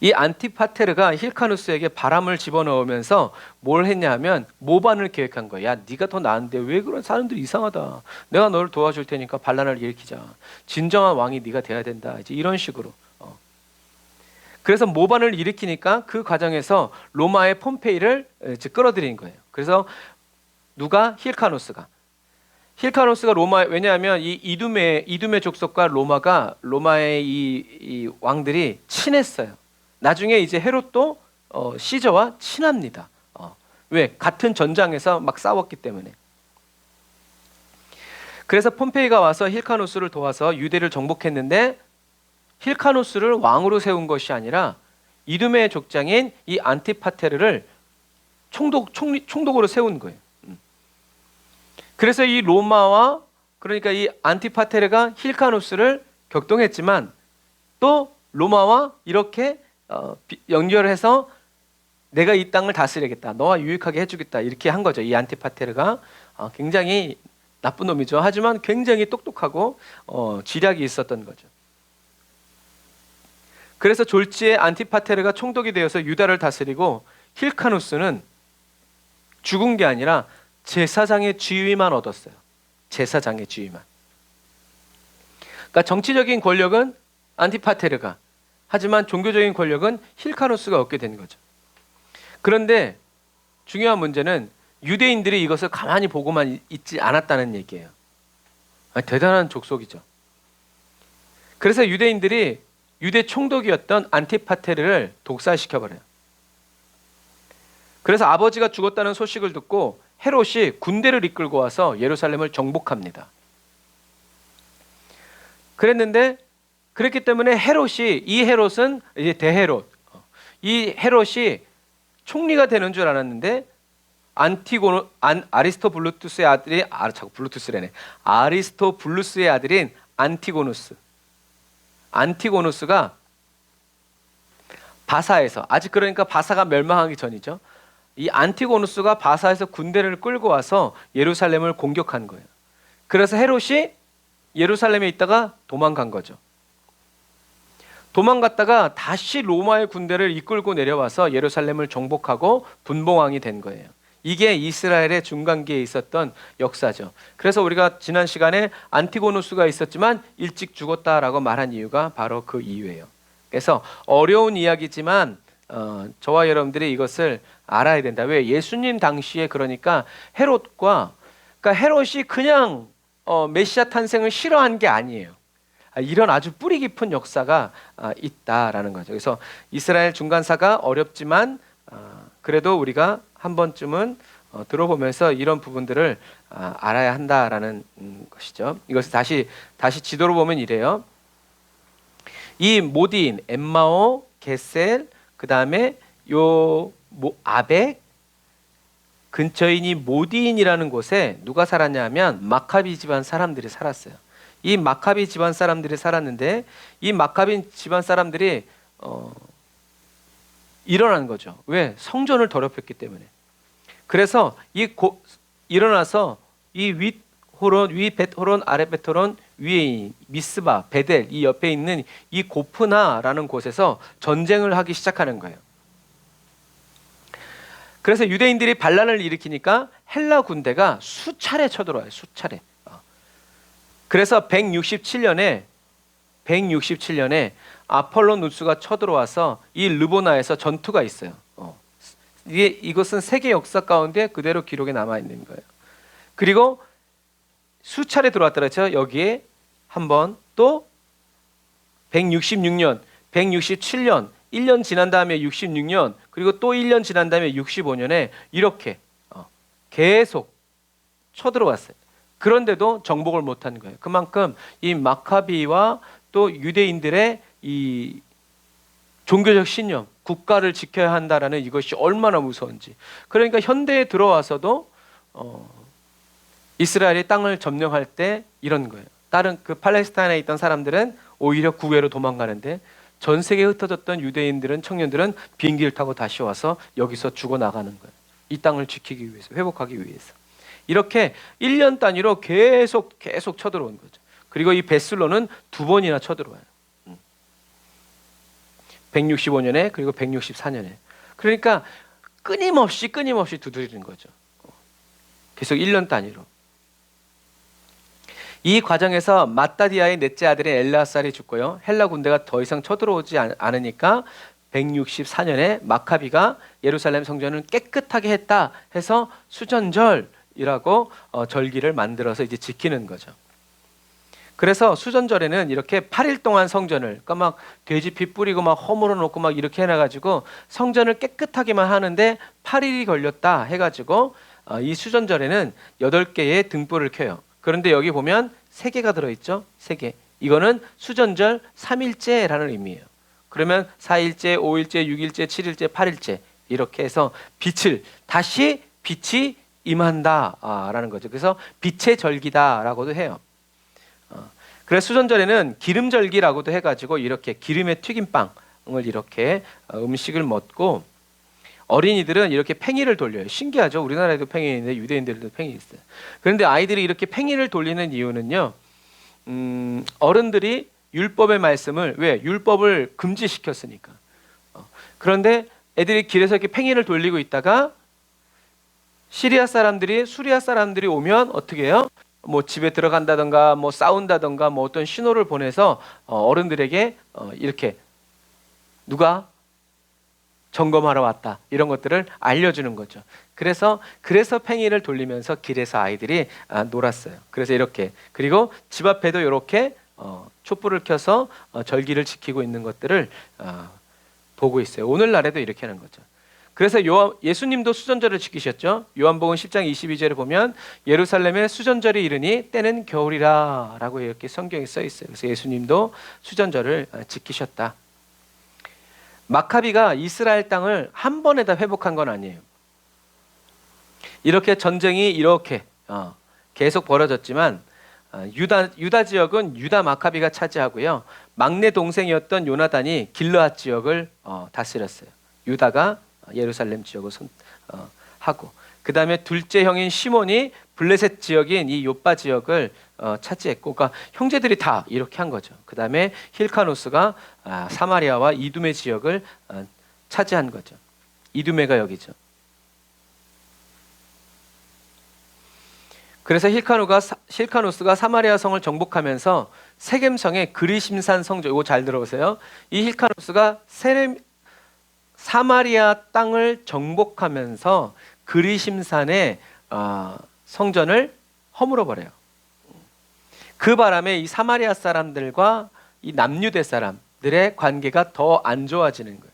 이 안티파테르가 힐카누스에게 바람을 집어넣으면서 뭘 했냐면 모반을 계획한 거야. 야, 네가 더 나은데 왜 그런 사람들이 이상하다. 내가 너를 도와줄 테니까 반란을 일으키자. 진정한 왕이 네가 돼야 된다. 이제 이런 식으로. 그래서 모반을 일으키니까 그 과정에서 로마의 폼페이를 이제 끌어들인 거예요. 그래서 누가? 힐카누스가 로마, 왜냐하면 이 이둠의 족속과 로마의 이 왕들이 친했어요. 나중에 이제 헤롯도 시저와 친합니다. 왜? 같은 전장에서 막 싸웠기 때문에. 그래서 폼페이가 와서 힐카누스를 도와서 유대를 정복했는데 힐카누스를 왕으로 세운 것이 아니라 이둠의 족장인 이 안티파테르를 총독으로 세운 거예요. 그래서 이 로마와, 그러니까 이 안티파테르가 힐카누스를 격동했지만 또 로마와 이렇게 연결해서 내가 이 땅을 다스리겠다, 너와 유익하게 해주겠다, 이렇게 한 거죠. 이 안티파테르가 굉장히 나쁜 놈이죠. 하지만 굉장히 똑똑하고 지략이 있었던 거죠. 그래서 졸지에 안티파테르가 총독이 되어서 유다를 다스리고 힐카누스는 죽은 게 아니라 제사장의 지위만 얻었어요. 제사장의 지위만. 그러니까 정치적인 권력은 안티파테르가, 하지만 종교적인 권력은 힐카누스가 얻게 된 거죠. 그런데 중요한 문제는 유대인들이 이것을 가만히 보고만 있지 않았다는 얘기예요. 대단한 족속이죠. 그래서 유대인들이 유대 총독이었던 안티파테르를 독살시켜버려요. 그래서 아버지가 죽었다는 소식을 듣고 헤롯이 군대를 이끌고 와서 예루살렘을 정복합니다. 그랬기 때문에 이 헤롯은 이제 대헤롯, 이 헤롯이 총리가 되는 줄 알았는데 아리스토블루스의 아들인 안티고누스가 바사에서, 아직 그러니까 바사가 멸망하기 전이죠. 이 안티고누스가 바사에서 군대를 끌고 와서 예루살렘을 공격한 거예요. 그래서 헤롯이 예루살렘에 있다가 도망간 거죠. 도망갔다가 다시 로마의 군대를 이끌고 내려와서 예루살렘을 정복하고 분봉왕이 된 거예요. 이게 이스라엘의 중간기에 있었던 역사죠. 그래서 우리가 지난 시간에 안티고누스가 있었지만 일찍 죽었다라고 말한 이유가 바로 그 이유예요. 그래서 어려운 이야기지만 저와 여러분들이 이것을 알아야 된다. 왜? 예수님 당시에 그러니까 헤롯이 그냥 메시아 탄생을 싫어한 게 아니에요. 이런 아주 뿌리 깊은 역사가 있다라는 거죠. 그래서 이스라엘 중간사가 어렵지만 그래도 우리가 한 번쯤은 들어보면서 이런 부분들을 알아야 한다라는 것이죠. 이것을 다시 지도로 보면 이래요. 이 모딘, 엠마오, 게셀, 그 다음에 아벡 근처인 이 모딘이라는 곳에 누가 살았냐면 마카비 집안 사람들이 살았어요. 이 마카비 집안 사람들이 살았는데 이 마카비 집안 사람들이 일어난 거죠. 왜? 성전을 더럽혔기 때문에. 그래서 일어나서 이 위 벳호론, 아래 벳호론, 위에 미스바, 베델 이 옆에 있는 이 고프나라는 곳에서 전쟁을 하기 시작하는 거예요. 그래서 유대인들이 반란을 일으키니까 헬라 군대가 수차례 쳐들어와요. 수차례. 그래서 167년에 아폴로누스가 쳐들어와서 이 르보나에서 전투가 있어요. 이것은 세계 역사 가운데 그대로 기록에 남아 있는 거예요. 그리고 수차례 들어왔더라죠. 여기에 한번 또 166년, 167년, 1년 지난 다음에 66년, 그리고 또 1년 지난 다음에 65년에 이렇게 계속 쳐들어왔어요. 그런데도 정복을 못한 거예요. 그만큼 이 마카비와 또 유대인들의 이 종교적 신념, 국가를 지켜야 한다라는 이것이 얼마나 무서운지. 그러니까 현대에 들어와서도 이스라엘이 땅을 점령할 때 이런 거예요. 다른 그 팔레스타인에 있던 사람들은 오히려 국외로 도망가는데 전 세계에 흩어졌던 유대인들은, 청년들은 비행기를 타고 다시 와서 여기서 죽어나가는 거예요. 이 땅을 지키기 위해서, 회복하기 위해서. 이렇게 1년 단위로 계속 쳐들어온 거죠. 그리고 이 베슬로는 2번이나 쳐들어와요. 165년에 그리고 164년에. 그러니까 끊임없이 두드리는 거죠. 계속 1년 단위로. 이 과정에서 마따디아의 넷째 아들인 엘르아살이 죽고요. 헬라 군대가 더 이상 쳐들어오지 않으니까 164년에 마카비가 예루살렘 성전을 깨끗하게 했다 해서 수전절이라고 절기를 만들어서 이제 지키는 거죠. 그래서 수전절에는 이렇게 8일 동안 성전을, 그러니까 막 돼지 피 뿌리고 막 허물어 놓고 막 이렇게 해놔가지고 성전을 깨끗하게만 하는데 8일이 걸렸다 해가지고 이 수전절에는 8개의 등불을 켜요. 그런데 여기 보면 3개가 들어있죠. 3개. 이거는 수전절 3일째라는 의미예요. 그러면 4일째, 5일째, 6일째, 7일째, 8일째 이렇게 해서 다시 빛이 임한다라는 거죠. 그래서 빛의 절기다라고도 해요. 그래서 수전절에는 기름절기라고도 해가지고 이렇게 기름에 튀긴 빵을 이렇게 음식을 먹고 어린이들은 이렇게 팽이를 돌려요. 신기하죠? 우리나라에도 팽이 있는데 유대인들도 팽이 있어요. 그런데 아이들이 이렇게 팽이를 돌리는 이유는요. 어른들이 율법의 말씀을, 왜? 율법을 금지시켰으니까. 그런데 애들이 길에서 이렇게 팽이를 돌리고 있다가 수리아 사람들이 오면 어떻게 해요? 뭐 집에 들어간다던가 뭐 싸운다던가 뭐 어떤 신호를 보내서 어른들에게 이렇게 누가 점검하러 왔다 이런 것들을 알려주는 거죠. 그래서 팽이를 돌리면서 길에서 아이들이 놀았어요. 그래서 이렇게, 그리고 집 앞에도 이렇게 촛불을 켜서 절기를 지키고 있는 것들을 보고 있어요. 오늘날에도 이렇게 하는 거죠. 그래서 예수님도 수전절을 지키셨죠. 요한복음 10장 22절에 보면 예루살렘에 수전절이 이르니 때는 겨울이라 라고 이렇게 성경에 써 있어요. 그래서 예수님도 수전절을 지키셨다. 마카비가 이스라엘 땅을 한 번에 다 회복한 건 아니에요. 이렇게 전쟁이 이렇게 계속 벌어졌지만 유다 지역은 유다 마카비가 차지하고요. 막내 동생이었던 요나단이 길르앗 지역을 다스렸어요. 유다가 예루살렘 지역을 하고, 그 다음에 둘째 형인 시몬이 블레셋 지역인 이 요빠 지역을 차지했고, 그러니까 형제들이 다 이렇게 한 거죠. 그 다음에 힐카노스가 사마리아와 이두메 지역을 차지한 거죠. 이두메가 여기죠. 그래서 힐카노스가 사마리아 성을 정복하면서 세겜성의 그리심산 성전, 이거 잘 들어보세요. 이 힐카노스가 사마리아 땅을 정복하면서 그리심산의 성전을 허물어 버려요. 그 바람에 이 사마리아 사람들과 이 남유대 사람들의 관계가 더 안 좋아지는 거예요.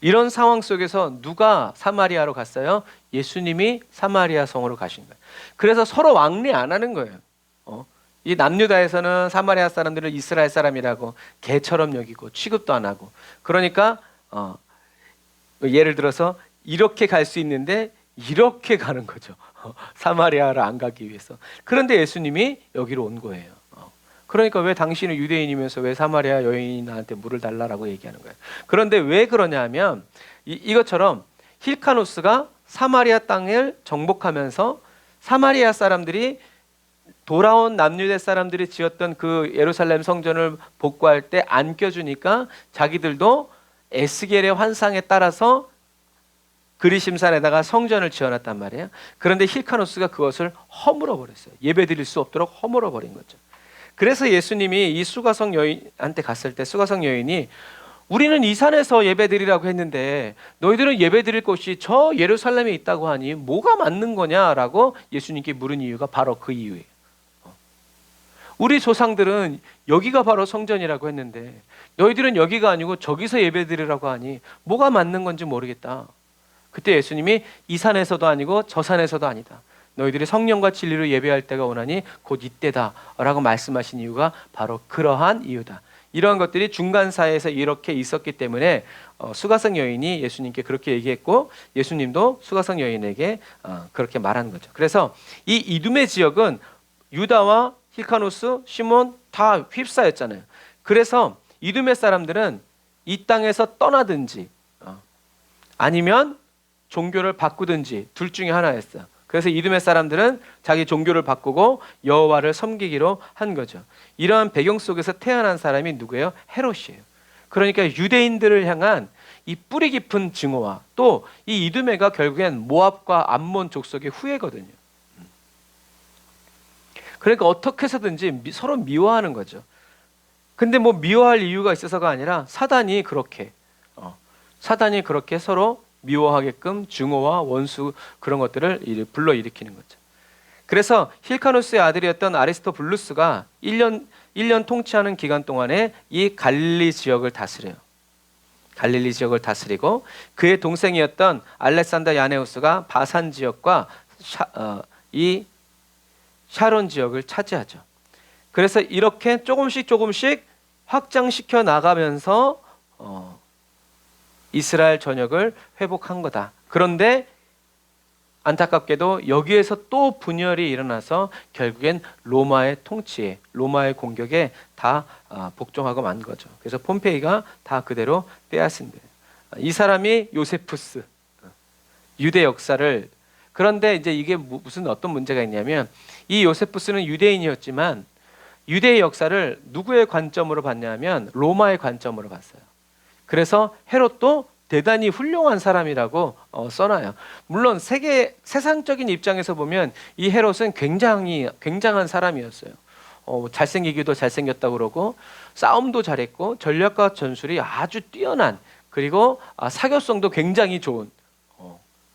이런 상황 속에서 누가 사마리아로 갔어요? 예수님이 사마리아 성으로 가신 거예요. 그래서 서로 왕래 안 하는 거예요. 이 남유다에서는 사마리아 사람들을 이스라엘 사람이라고 개처럼 여기고 취급도 안 하고, 그러니까 예를 들어서 이렇게 갈 수 있는데 이렇게 가는 거죠. 사마리아를 안 가기 위해서. 그런데 예수님이 여기로 온 거예요. 그러니까 왜 당신은 유대인이면서 왜 사마리아 여인한테 물을 달라라고 얘기하는 거예요. 그런데 왜 그러냐 하면 이것처럼 힐카노스가 사마리아 땅을 정복하면서 사마리아 사람들이 돌아온 남유대 사람들이 지었던 그 예루살렘 성전을 복구할 때 안 껴주니까 자기들도 에스겔의 환상에 따라서 그리심산에다가 성전을 지어놨단 말이에요. 그런데 힐카노스가 그것을 허물어 버렸어요. 예배드릴 수 없도록 허물어 버린 거죠. 그래서 예수님이 이 수가성 여인한테 갔을 때 수가성 여인이 우리는 이 산에서 예배드리라고 했는데 너희들은 예배드릴 곳이 저 예루살렘에 있다고 하니 뭐가 맞는 거냐라고 예수님께 물은 이유가 바로 그 이유예요. 우리 조상들은 여기가 바로 성전이라고 했는데 너희들은 여기가 아니고 저기서 예배드리라고 하니 뭐가 맞는 건지 모르겠다. 그때 예수님이 이 산에서도 아니고 저 산에서도 아니다. 너희들이 성령과 진리로 예배할 때가 오나니 곧 이때다 라고 말씀하신 이유가 바로 그러한 이유다. 이러한 것들이 중간사이에서 이렇게 있었기 때문에 수가성 여인이 예수님께 그렇게 얘기했고 예수님도 수가성 여인에게 그렇게 말한 거죠. 그래서 이 이두메 지역은 유다와 힐카노스, 시몬 다 휩싸였잖아요. 그래서 이두메 사람들은 이 땅에서 떠나든지 아니면 종교를 바꾸든지 둘 중에 하나였어요. 그래서 이두메 사람들은 자기 종교를 바꾸고 여호와를 섬기기로 한 거죠. 이러한 배경 속에서 태어난 사람이 누구예요? 헤롯이에요. 그러니까 유대인들을 향한 이 뿌리 깊은 증오와 또 이 이두메가 결국엔 모압과 암몬 족속의 후예거든요. 그러니까 어떻게 해서든지 서로 미워하는 거죠. 근데 뭐 미워할 이유가 있어서가 아니라 사단이 그렇게 서로 미워하게끔 증오와 원수 그런 것들을 불러일으키는 거죠. 그래서 힐카노스의 아들이었던 아리스토블루스가 1년 통치하는 기간 동안에 이 갈릴리 지역을 다스려요. 갈릴리 지역을 다스리고 그의 동생이었던 알렉산더 야네우스가 바산 지역과 이 샤론 지역을 차지하죠. 그래서 이렇게 조금씩 확장시켜 나가면서 이스라엘 전역을 회복한 거다. 그런데 안타깝게도 여기에서 또 분열이 일어나서 결국엔 로마의 통치에, 로마의 공격에 다 복종하고 만 거죠. 그래서 폼페이가 다 그대로 빼앗은 거예요. 이 사람이 요세푸스, 유대 역사를. 그런데 이제 이게 무슨 어떤 문제가 있냐면 이 요세푸스는 유대인이었지만 유대의 역사를 누구의 관점으로 봤냐면 로마의 관점으로 봤어요. 그래서 헤롯도 대단히 훌륭한 사람이라고 써놔요. 물론 세상적인 입장에서 보면 이 헤롯은 굉장한 사람이었어요. 잘생기기도 잘생겼다고 그러고 싸움도 잘했고 전략과 전술이 아주 뛰어난, 그리고 사교성도 굉장히 좋은,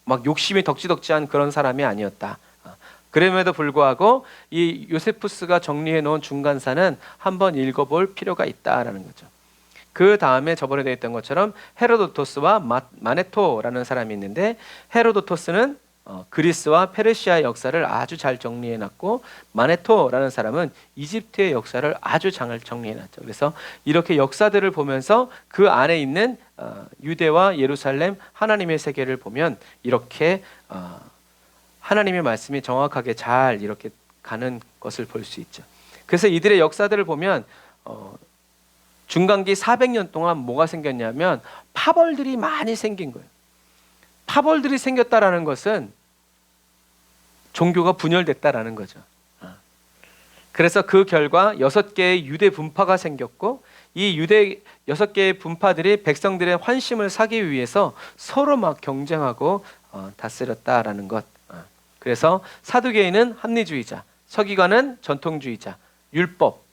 막 욕심이 덕지덕지한 그런 사람이 아니었다. 그럼에도 불구하고 이 요세푸스가 정리해 놓은 중간사는 한번 읽어볼 필요가 있다라는 거죠. 그 다음에 저번에 되어 있던 것처럼 헤로도토스와 마네토라는 사람이 있는데 헤로도토스는 그리스와 페르시아의 역사를 아주 잘 정리해놨고 마네토라는 사람은 이집트의 역사를 아주 잘 정리해놨죠. 그래서 이렇게 역사들을 보면서 그 안에 있는 유대와 예루살렘 하나님의 세계를 보면 이렇게 하나님의 말씀이 정확하게 잘 이렇게 가는 것을 볼 수 있죠. 그래서 이들의 역사들을 보면 중간기 400년 동안 뭐가 생겼냐면 파벌들이 많이 생긴 거예요. 파벌들이 생겼다라는 것은 종교가 분열됐다라는 거죠. 그래서 그 결과 6개의 유대 분파가 생겼고, 이 유대 6개의 분파들이 백성들의 환심을 사기 위해서 서로 막 경쟁하고 다스렸다라는 것. 그래서 사두개인은 합리주의자, 서기관은 전통주의자, 율법,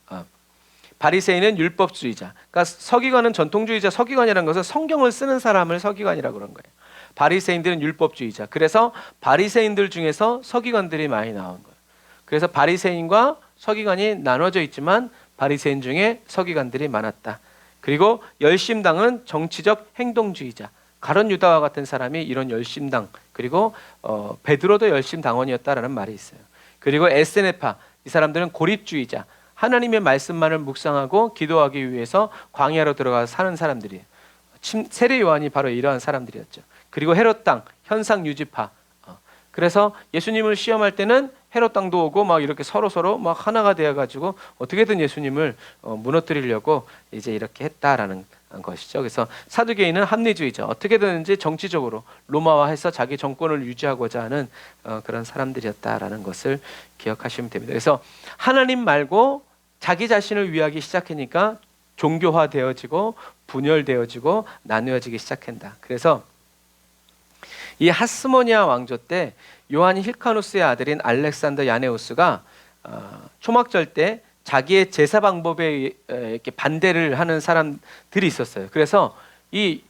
바리새인은 율법주의자. 그러니까 서기관은 전통주의자, 서기관이라는 것은 성경을 쓰는 사람을 서기관이라고 그런 거예요. 바리새인들은 율법주의자. 그래서 바리새인들 중에서 서기관들이 많이 나온 거예요. 그래서 바리새인과 서기관이 나눠져 있지만 바리새인 중에 서기관들이 많았다. 그리고 열심당은 정치적 행동주의자. 가룟 유다와 같은 사람이 이런 열심당, 그리고 베드로도 열심당원이었다라는 말이 있어요. 그리고 에세네파, 이 사람들은 고립주의자. 하나님의 말씀만을 묵상하고 기도하기 위해서 광야로 들어가서 사는 사람들이에요. 세례 요한이 바로 이러한 사람들이었죠. 그리고 헤롯당, 현상 유지파. 그래서 예수님을 시험할 때는 헤롯당도 오고 막 이렇게 서로 막 하나가 되어가지고 어떻게든 예수님을 무너뜨리려고 이제 이렇게 했다라는 것이죠. 그래서 사두개인은 합리주의자, 어떻게든지 정치적으로 로마화해서 자기 정권을 유지하고자 하는 그런 사람들이었다라는 것을 기억하시면 됩니다. 그래서 하나님 말고 자기 자신을 위하기 시작하니까 종교화되어지고 분열되어지고 나누어지기 시작한다. 그래서 이 하스모니아 왕조 때 요한 힐카누스의 아들인 알렉산더 야네우스가 초막절 때 자기의 제사 방법에 이렇게 반대를 하는 사람들이 있었어요. 그래서 이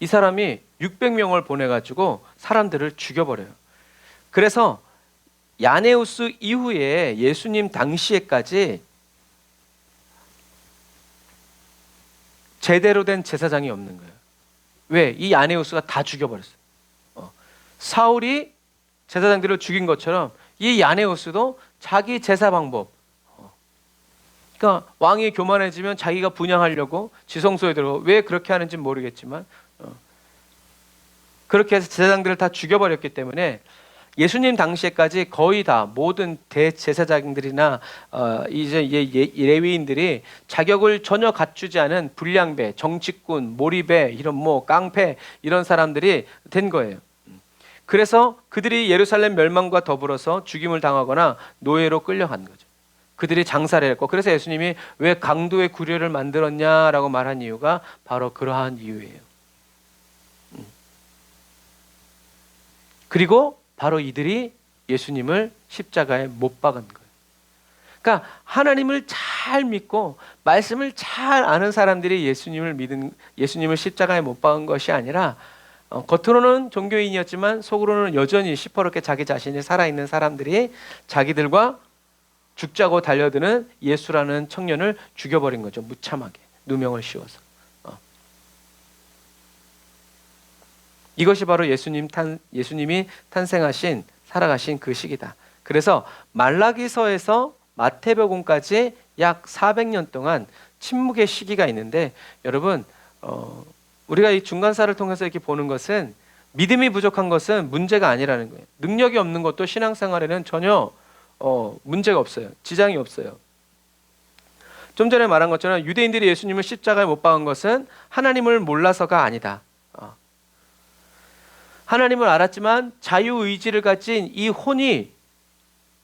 사람이 600명을 보내가지고 사람들을 죽여버려요. 그래서 야네우스 이후에 예수님 당시에까지 제대로 된 제사장이 없는 거예요. 왜? 이 야네우스가 다 죽여버렸어요. 사울이 제사장들을 죽인 것처럼 이 야네우스도 자기 제사 방법, 그러니까 왕이 교만해지면 자기가 분양하려고 지성소에 들어가, 왜 그렇게 하는지 모르겠지만 그렇게 해서 제사장들을 다 죽여버렸기 때문에 예수님 당시에까지 거의 다 모든 대제사장들이나 이제 레위인들이 자격을 전혀 갖추지 않은 불량배, 정치꾼, 몰입배, 이런 뭐 깡패 이런 사람들이 된 거예요. 그래서 그들이 예루살렘 멸망과 더불어서 죽임을 당하거나 노예로 끌려간 거죠. 그들이 장사를 했고, 그래서 예수님이 왜 강도의 구례를 만들었냐라고 말한 이유가 바로 그러한 이유예요. 그리고 바로 이들이 예수님을 십자가에 못 박은 거예요. 그러니까 하나님을 잘 믿고 말씀을 잘 아는 사람들이 예수님을 십자가에 못 박은 것이 아니라 겉으로는 종교인이었지만 속으로는 여전히 시퍼렇게 자기 자신이 살아있는 사람들이 자기들과 죽자고 달려드는 예수라는 청년을 죽여버린 거죠. 무참하게 누명을 씌워서. 이것이 바로 예수님이 탄생하신, 살아가신 그 시기다. 그래서 말라기서에서 마태복음까지 약 400년 동안 침묵의 시기가 있는데, 여러분 우리가 이 중간사를 통해서 이렇게 보는 것은 믿음이 부족한 것은 문제가 아니라는 거예요. 능력이 없는 것도 신앙생활에는 전혀 문제가 없어요. 지장이 없어요. 좀 전에 말한 것처럼 유대인들이 예수님을 십자가에 못 박은 것은 하나님을 몰라서가 아니다. 하나님을 알았지만 자유의지를 가진 이 혼이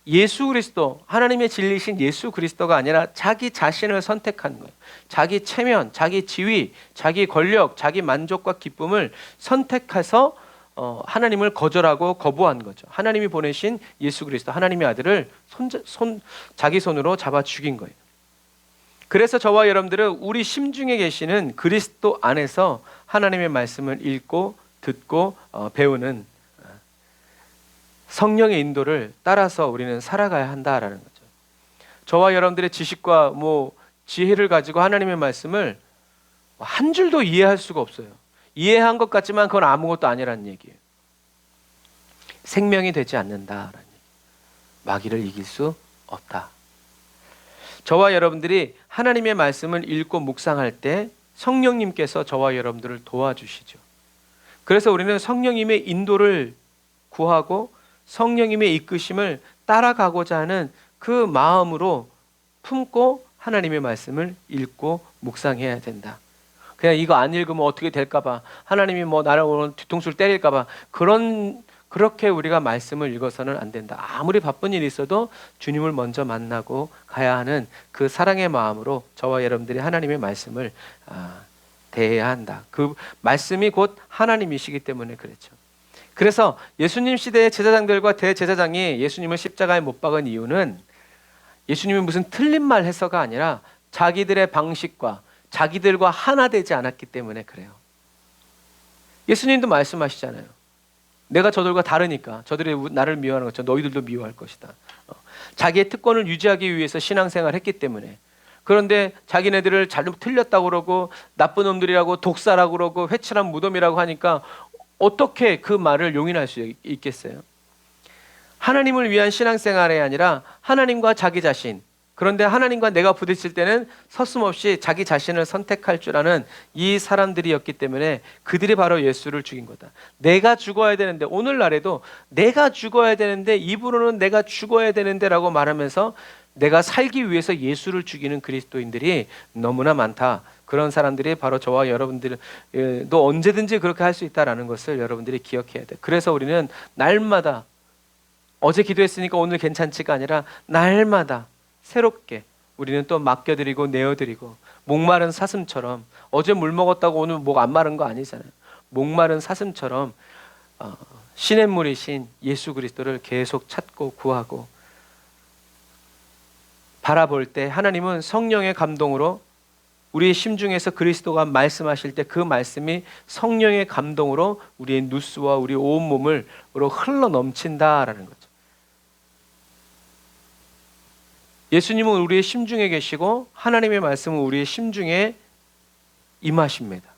예수 그리스도, 하나님의 진리신 예수 그리스도가 아니라 자기 자신을 선택한 거예요. 자기 체면, 자기 지위, 자기 권력, 자기 만족과 기쁨을 선택해서 하나님을 거절하고 거부한 거죠. 하나님이 보내신 예수 그리스도, 하나님의 아들을 자기 손으로 잡아 죽인 거예요. 그래서 저와 여러분들은 우리 심중에 계시는 그리스도 안에서 하나님의 말씀을 읽고 듣고 배우는 성령의 인도를 따라서 우리는 살아가야 한다라는 거죠. 저와 여러분들의 지식과 지혜를 가지고 하나님의 말씀을 한 줄도 이해할 수가 없어요. 이해한 것 같지만 그건 아무것도 아니라는 얘기예요. 생명이 되지 않는다라는 얘기. 마귀를 이길 수 없다. 저와 여러분들이 하나님의 말씀을 읽고 묵상할 때 성령님께서 저와 여러분들을 도와주시죠. 그래서 우리는 성령님의 인도를 구하고 성령님의 이끄심을 따라가고자 하는 그 마음으로 품고 하나님의 말씀을 읽고 묵상해야 된다. 그냥 이거 안 읽으면 어떻게 될까봐, 하나님이 뭐 나를 오늘 뒤통수를 때릴까봐 그렇게 우리가 말씀을 읽어서는 안 된다. 아무리 바쁜 일이 있어도 주님을 먼저 만나고 가야 하는 그 사랑의 마음으로 저와 여러분들이 하나님의 말씀을 대해야 한다. 그 말씀이 곧 하나님이시기 때문에 그렇죠. 그래서 예수님 시대의 제사장들과 대제사장이 예수님을 십자가에 못 박은 이유는 예수님이 무슨 틀린 말 해서가 아니라 자기들의 방식과 자기들과 하나 되지 않았기 때문에 그래요. 예수님도 말씀하시잖아요. 내가 저들과 다르니까 저들이 나를 미워하는 것처럼 너희들도 미워할 것이다. 자기의 특권을 유지하기 위해서 신앙생활을 했기 때문에. 그런데 자기네들을 잘못 틀렸다고 그러고 나쁜 놈들이라고 독사라고 그러고 회칠한 무덤이라고 하니까 어떻게 그 말을 용인할 수 있겠어요? 하나님을 위한 신앙생활이 아니라 하나님과 자기 자신, 그런데 하나님과 내가 부딪힐 때는 서슴없이 자기 자신을 선택할 줄 아는 이 사람들이었기 때문에 그들이 바로 예수를 죽인 거다. 내가 죽어야 되는데, 오늘날에도 내가 죽어야 되는데, 입으로는 내가 죽어야 되는데 라고 말하면서 내가 살기 위해서 예수를 죽이는 그리스도인들이 너무나 많다. 그런 사람들이 바로 저와 여러분들도 언제든지 그렇게 할 수 있다는 것을 여러분들이 기억해야 돼. 그래서 우리는 날마다, 어제 기도했으니까 오늘 괜찮지가 아니라 날마다 새롭게 우리는 또 맡겨드리고 내어드리고, 목마른 사슴처럼, 어제 물 먹었다고 오늘 목 안 마른 거 아니잖아요. 목마른 사슴처럼 시냇물이신 예수 그리스도를 계속 찾고 구하고, 바라볼 때 하나님은 성령의 감동으로 우리의 심중에서 그리스도가 말씀하실 때 그 말씀이 성령의 감동으로 우리의 누스와 우리 온몸으로 흘러 넘친다라는 거죠. 예수님은 우리의 심중에 계시고 하나님의 말씀은 우리의 심중에 임하십니다.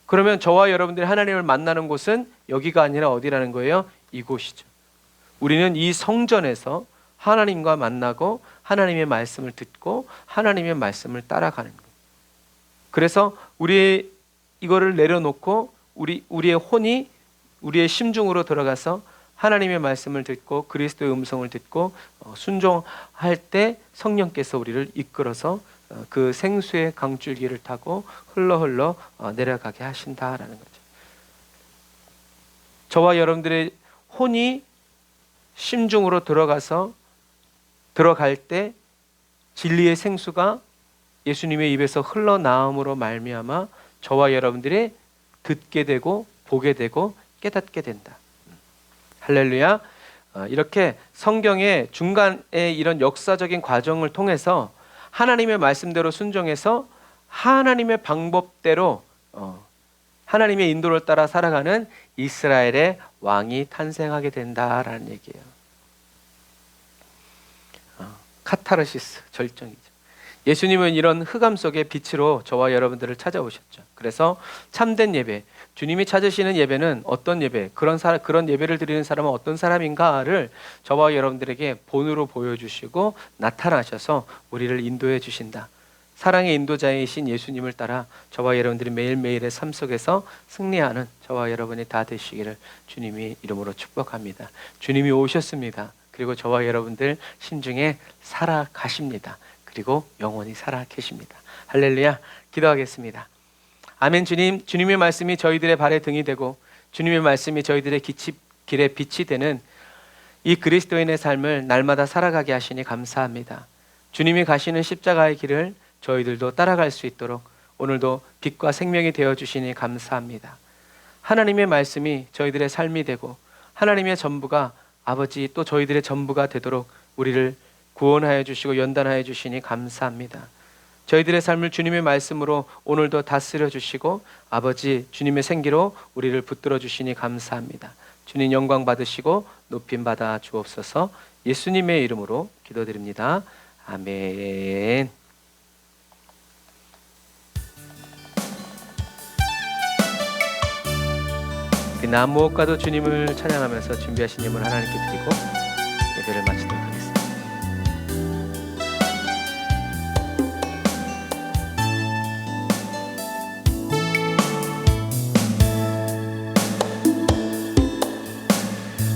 그러면 저와 여러분들이 하나님을 만나는 곳은 여기가 아니라 어디라는 거예요? 이곳이죠. 우리는 이 성전에서 하나님과 만나고 하나님의 말씀을 듣고 하나님의 말씀을 따라가는 거예요. 그래서 우리의 이거를 내려놓고 우리의 혼이 우리의 심중으로 들어가서 하나님의 말씀을 듣고 그리스도의 음성을 듣고 순종할 때 성령께서 우리를 이끌어서 그 생수의 강줄기를 타고 흘러 내려가게 하신다라는 거죠. 저와 여러분들의 혼이 심중으로 들어갈 때 진리의 생수가 예수님의 입에서 흘러나옴으로 말미암아 저와 여러분들이 듣게 되고 보게 되고 깨닫게 된다. 할렐루야. 이렇게 성경의 중간에 이런 역사적인 과정을 통해서 하나님의 말씀대로 순종해서 하나님의 방법대로 하나님의 인도를 따라 살아가는 이스라엘의 왕이 탄생하게 된다라는 얘기예요. 카타르시스, 절정이죠. 예수님은 이런 흑암 속의 빛으로 저와 여러분들을 찾아오셨죠. 그래서 참된 예배, 주님이 찾으시는 예배는 어떤 예배, 그런 예배를 드리는 사람은 어떤 사람인가를 저와 여러분들에게 본으로 보여주시고 나타나셔서 우리를 인도해 주신다. 사랑의 인도자이신 예수님을 따라 저와 여러분들이 매일매일의 삶 속에서 승리하는 저와 여러분이 다 되시기를 주님이 이름으로 축복합니다. 주님이 오셨습니다. 그리고 저와 여러분들 심중에 살아가십니다. 그리고 영원히 살아 계십니다. 할렐루야. 기도하겠습니다. 아멘. 주님, 주님의 말씀이 저희들의 발의 등이 되고 주님의 말씀이 저희들의 길에 빛이 되는 이 그리스도인의 삶을 날마다 살아가게 하시니 감사합니다. 주님이 가시는 십자가의 길을 저희들도 따라갈 수 있도록 오늘도 빛과 생명이 되어주시니 감사합니다. 하나님의 말씀이 저희들의 삶이 되고 하나님의 전부가 아버지 또 저희들의 전부가 되도록 우리를 구원하여 주시고 연단하여 주시니 감사합니다. 저희들의 삶을 주님의 말씀으로 오늘도 다스려 주시고 아버지 주님의 생기로 우리를 붙들어 주시니 감사합니다. 주님 영광 받으시고 높임 받아 주옵소서. 예수님의 이름으로 기도드립니다. 아멘. 나 무엇과도 주님을 찬양하면서 준비하신 예물 하나님께 드리고 예배를 마치도록 하겠습니다.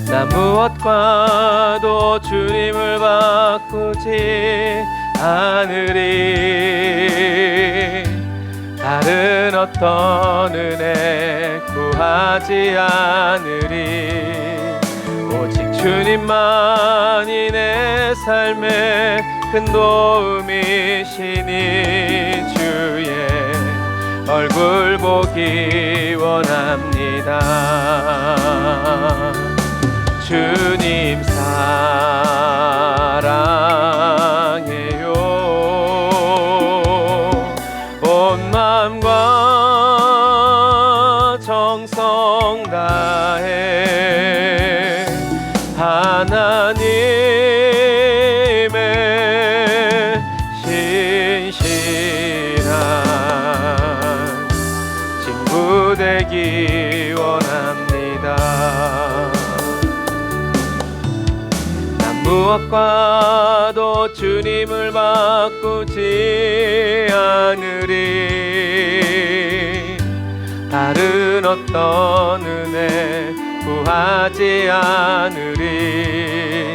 나 무엇과도 주님을 바꾸지 않으리. 다른 어떤 은혜 구하지 않으리. 오직 주님만이 내 삶의 큰 도움이시니 주의 얼굴 보기 원합니다. 주님 사랑해요. 온 마음과 정성 다해 하나님의 신실한 친구 되기 원합니다. 난 무엇과도 주님을 바꾸지 않으리. 다른 어떤 은혜 구하지 않으리.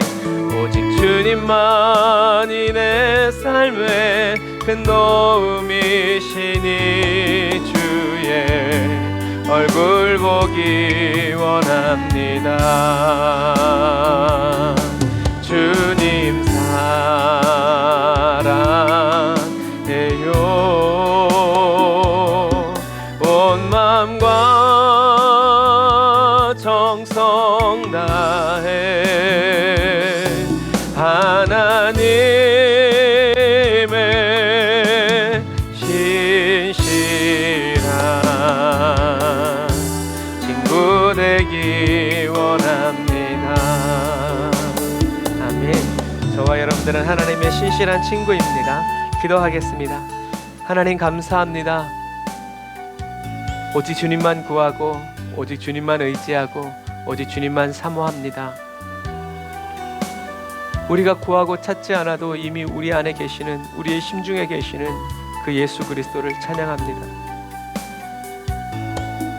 오직 주님만이 내 삶의 큰 도움이시니 주의 얼굴 보기 원합니다. 주님 사랑해요. 온 마음과 정성 다해 하나님의 신실한 친구 되기 원합니다. 아멘. 저와 여러분들은 하나님의 신실한 친구입니다. 기도하겠습니다. 하나님 감사합니다. 오직 주님만 구하고 오직 주님만 의지하고 오직 주님만 사모합니다. 우리가 구하고 찾지 않아도 이미 우리 안에 계시는, 우리의 심중에 계시는 그 예수 그리스도를 찬양합니다.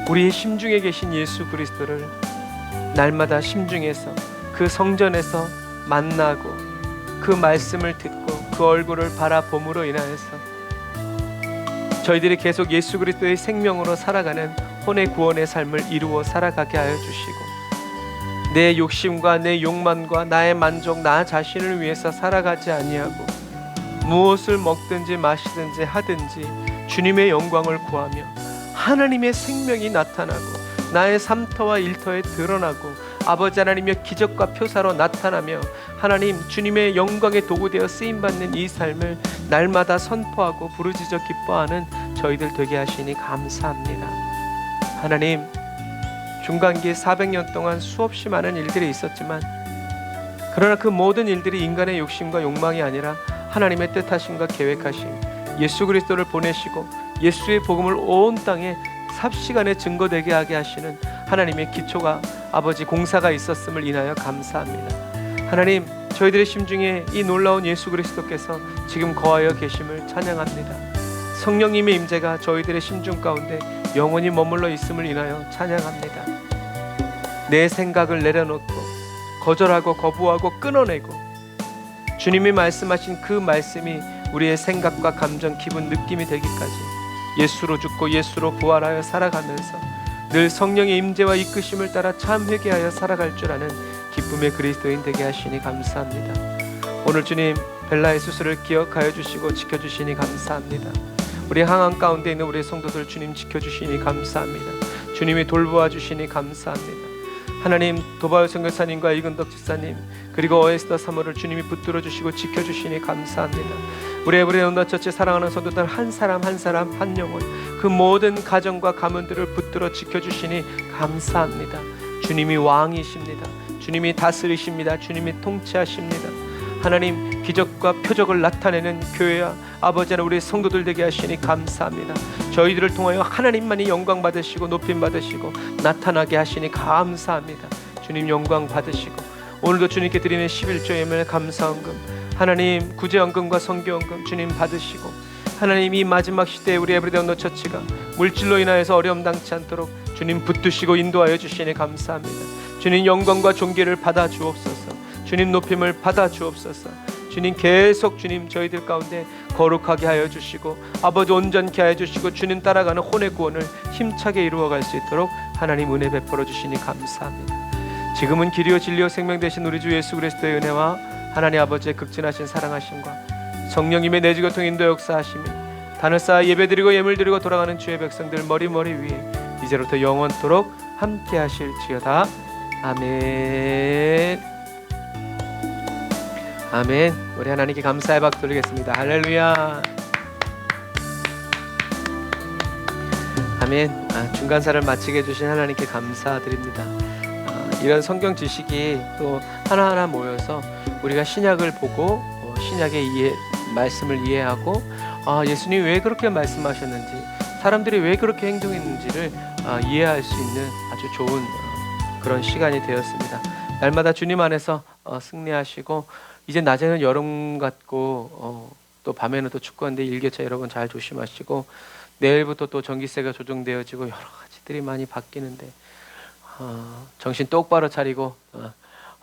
우리의 심중에 계신 예수 그리스도를 날마다 심중에서, 그 성전에서 만나고 그 말씀을 듣고 그 얼굴을 바라봄으로 인하여서 저희들이 계속 예수 그리스도의 생명으로 살아가는 혼의 구원의 삶을 이루어 살아가게 하여 주시고, 내 욕심과 내 욕망과 나의 만족, 나 자신을 위해서 살아가지 아니하고 무엇을 먹든지 마시든지 하든지 주님의 영광을 구하며 하나님의 생명이 나타나고 나의 삶터와 일터에 드러나고 아버지 하나님의 기적과 표사로 나타나며 하나님 주님의 영광의 도구되어 쓰임받는 이 삶을 날마다 선포하고 부르짖어 기뻐하는 저희들 되게 하시니 감사합니다. 하나님, 중간기에 400년 동안 수없이 많은 일들이 있었지만, 그러나 그 모든 일들이 인간의 욕심과 욕망이 아니라 하나님의 뜻하심과 계획하심, 예수 그리스도를 보내시고 예수의 복음을 온 땅에 삽시간에 증거되게 하게 하시는 하나님의 기초가, 아버지 공사가 있었음을 인하여 감사합니다. 하나님, 저희들의 심중에 이 놀라운 예수 그리스도께서 지금 거하여 계심을 찬양합니다. 성령님의 임재가 저희들의 심중 가운데 영원히 머물러 있음을 인하여 찬양합니다. 내 생각을 내려놓고 거절하고 거부하고 끊어내고 주님이 말씀하신 그 말씀이 우리의 생각과 감정, 기분, 느낌이 되기까지 예수로 죽고 예수로 부활하여 살아가면서 늘 성령의 임재와 이끄심을 따라 참 회개하여 살아갈 줄 아는 기쁨의 그리스도인 되게 하시니 감사합니다. 오늘 주님 벨라의 수술을 기억하여 주시고 지켜주시니 감사합니다. 우리 항암 가운데 있는 우리 성도들 주님 지켜주시니 감사합니다. 주님이 돌보아 주시니 감사합니다. 하나님, 도바요 선교사님과 이근덕 집사님 그리고 어에스더 사모를 주님이 붙들어 주시고 지켜주시니 감사합니다. 우리 에브리 온더처치 사랑하는 성도들 한 사람 한 사람 한 영혼, 그 모든 가정과 가문들을 붙들어 지켜주시니 감사합니다. 주님이 왕이십니다. 주님이 다스리십니다. 주님이 통치하십니다. 하나님, 기적과 표적을 나타내는 교회와 아버지 하나님 우리 성도들 되게 하시니 감사합니다. 저희들을 통하여 하나님만이 영광 받으시고 높임 받으시고 나타나게 하시니 감사합니다. 주님 영광 받으시고, 오늘도 주님께 드리는 11조 예물 감사헌금, 하나님 구제헌금과 선교헌금 주님 받으시고, 하나님 이 마지막 시대에 우리 에브리데이 온더처치가 물질로 인하여서 어려움 당치 않도록 주님 붙드시고 인도하여 주시니 감사합니다. 주님 영광과 존귀를 받아 주옵소서. 주님 높임을 받아 주옵소서. 주님 계속 주님 저희들 가운데 거룩하게 하여 주시고 아버지 온전케 하여 주시고 주님 따라가는 혼의 구원을 힘차게 이루어갈 수 있도록 하나님 은혜 베풀어 주시니 감사합니다. 지금은 길이요 진리요 생명 되신 우리 주 예수 그리스도의 은혜와 하나님 아버지의 극진하신 사랑하심과 성령님의 내주교통 인도 역사하심이 단을 쌓아 예배드리고 예물드리고 돌아가는 주의 백성들 머리 위에 이제부터 영원토록 함께 하실지어다. 아멘. 아멘. 우리 하나님께 감사의 박수 드리겠습니다. 할렐루야. 아멘. 중간사를 마치게 해주신 하나님께 감사드립니다. 이런 성경 지식이 또 하나하나 모여서 우리가 신약을 보고 신약의 말씀을 이해하고 예수님이 왜 그렇게 말씀하셨는지 사람들이 왜 그렇게 행동했는지를 이해할 수 있는 아주 좋은 그런 시간이 되었습니다. 날마다 주님 안에서 승리하시고 이제 낮에는 여름 같고 또 밤에는 또 춥건데 일교차 여러분 잘 조심하시고 내일부터 또 전기세가 조정되어지고 여러 가지들이 많이 바뀌는데 정신 똑바로 차리고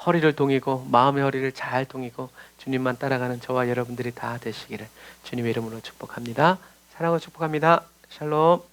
허리를 동이고 마음의 허리를 잘 동이고 주님만 따라가는 저와 여러분들이 다 되시기를 주님의 이름으로 축복합니다. 사랑하고 축복합니다. 샬롬.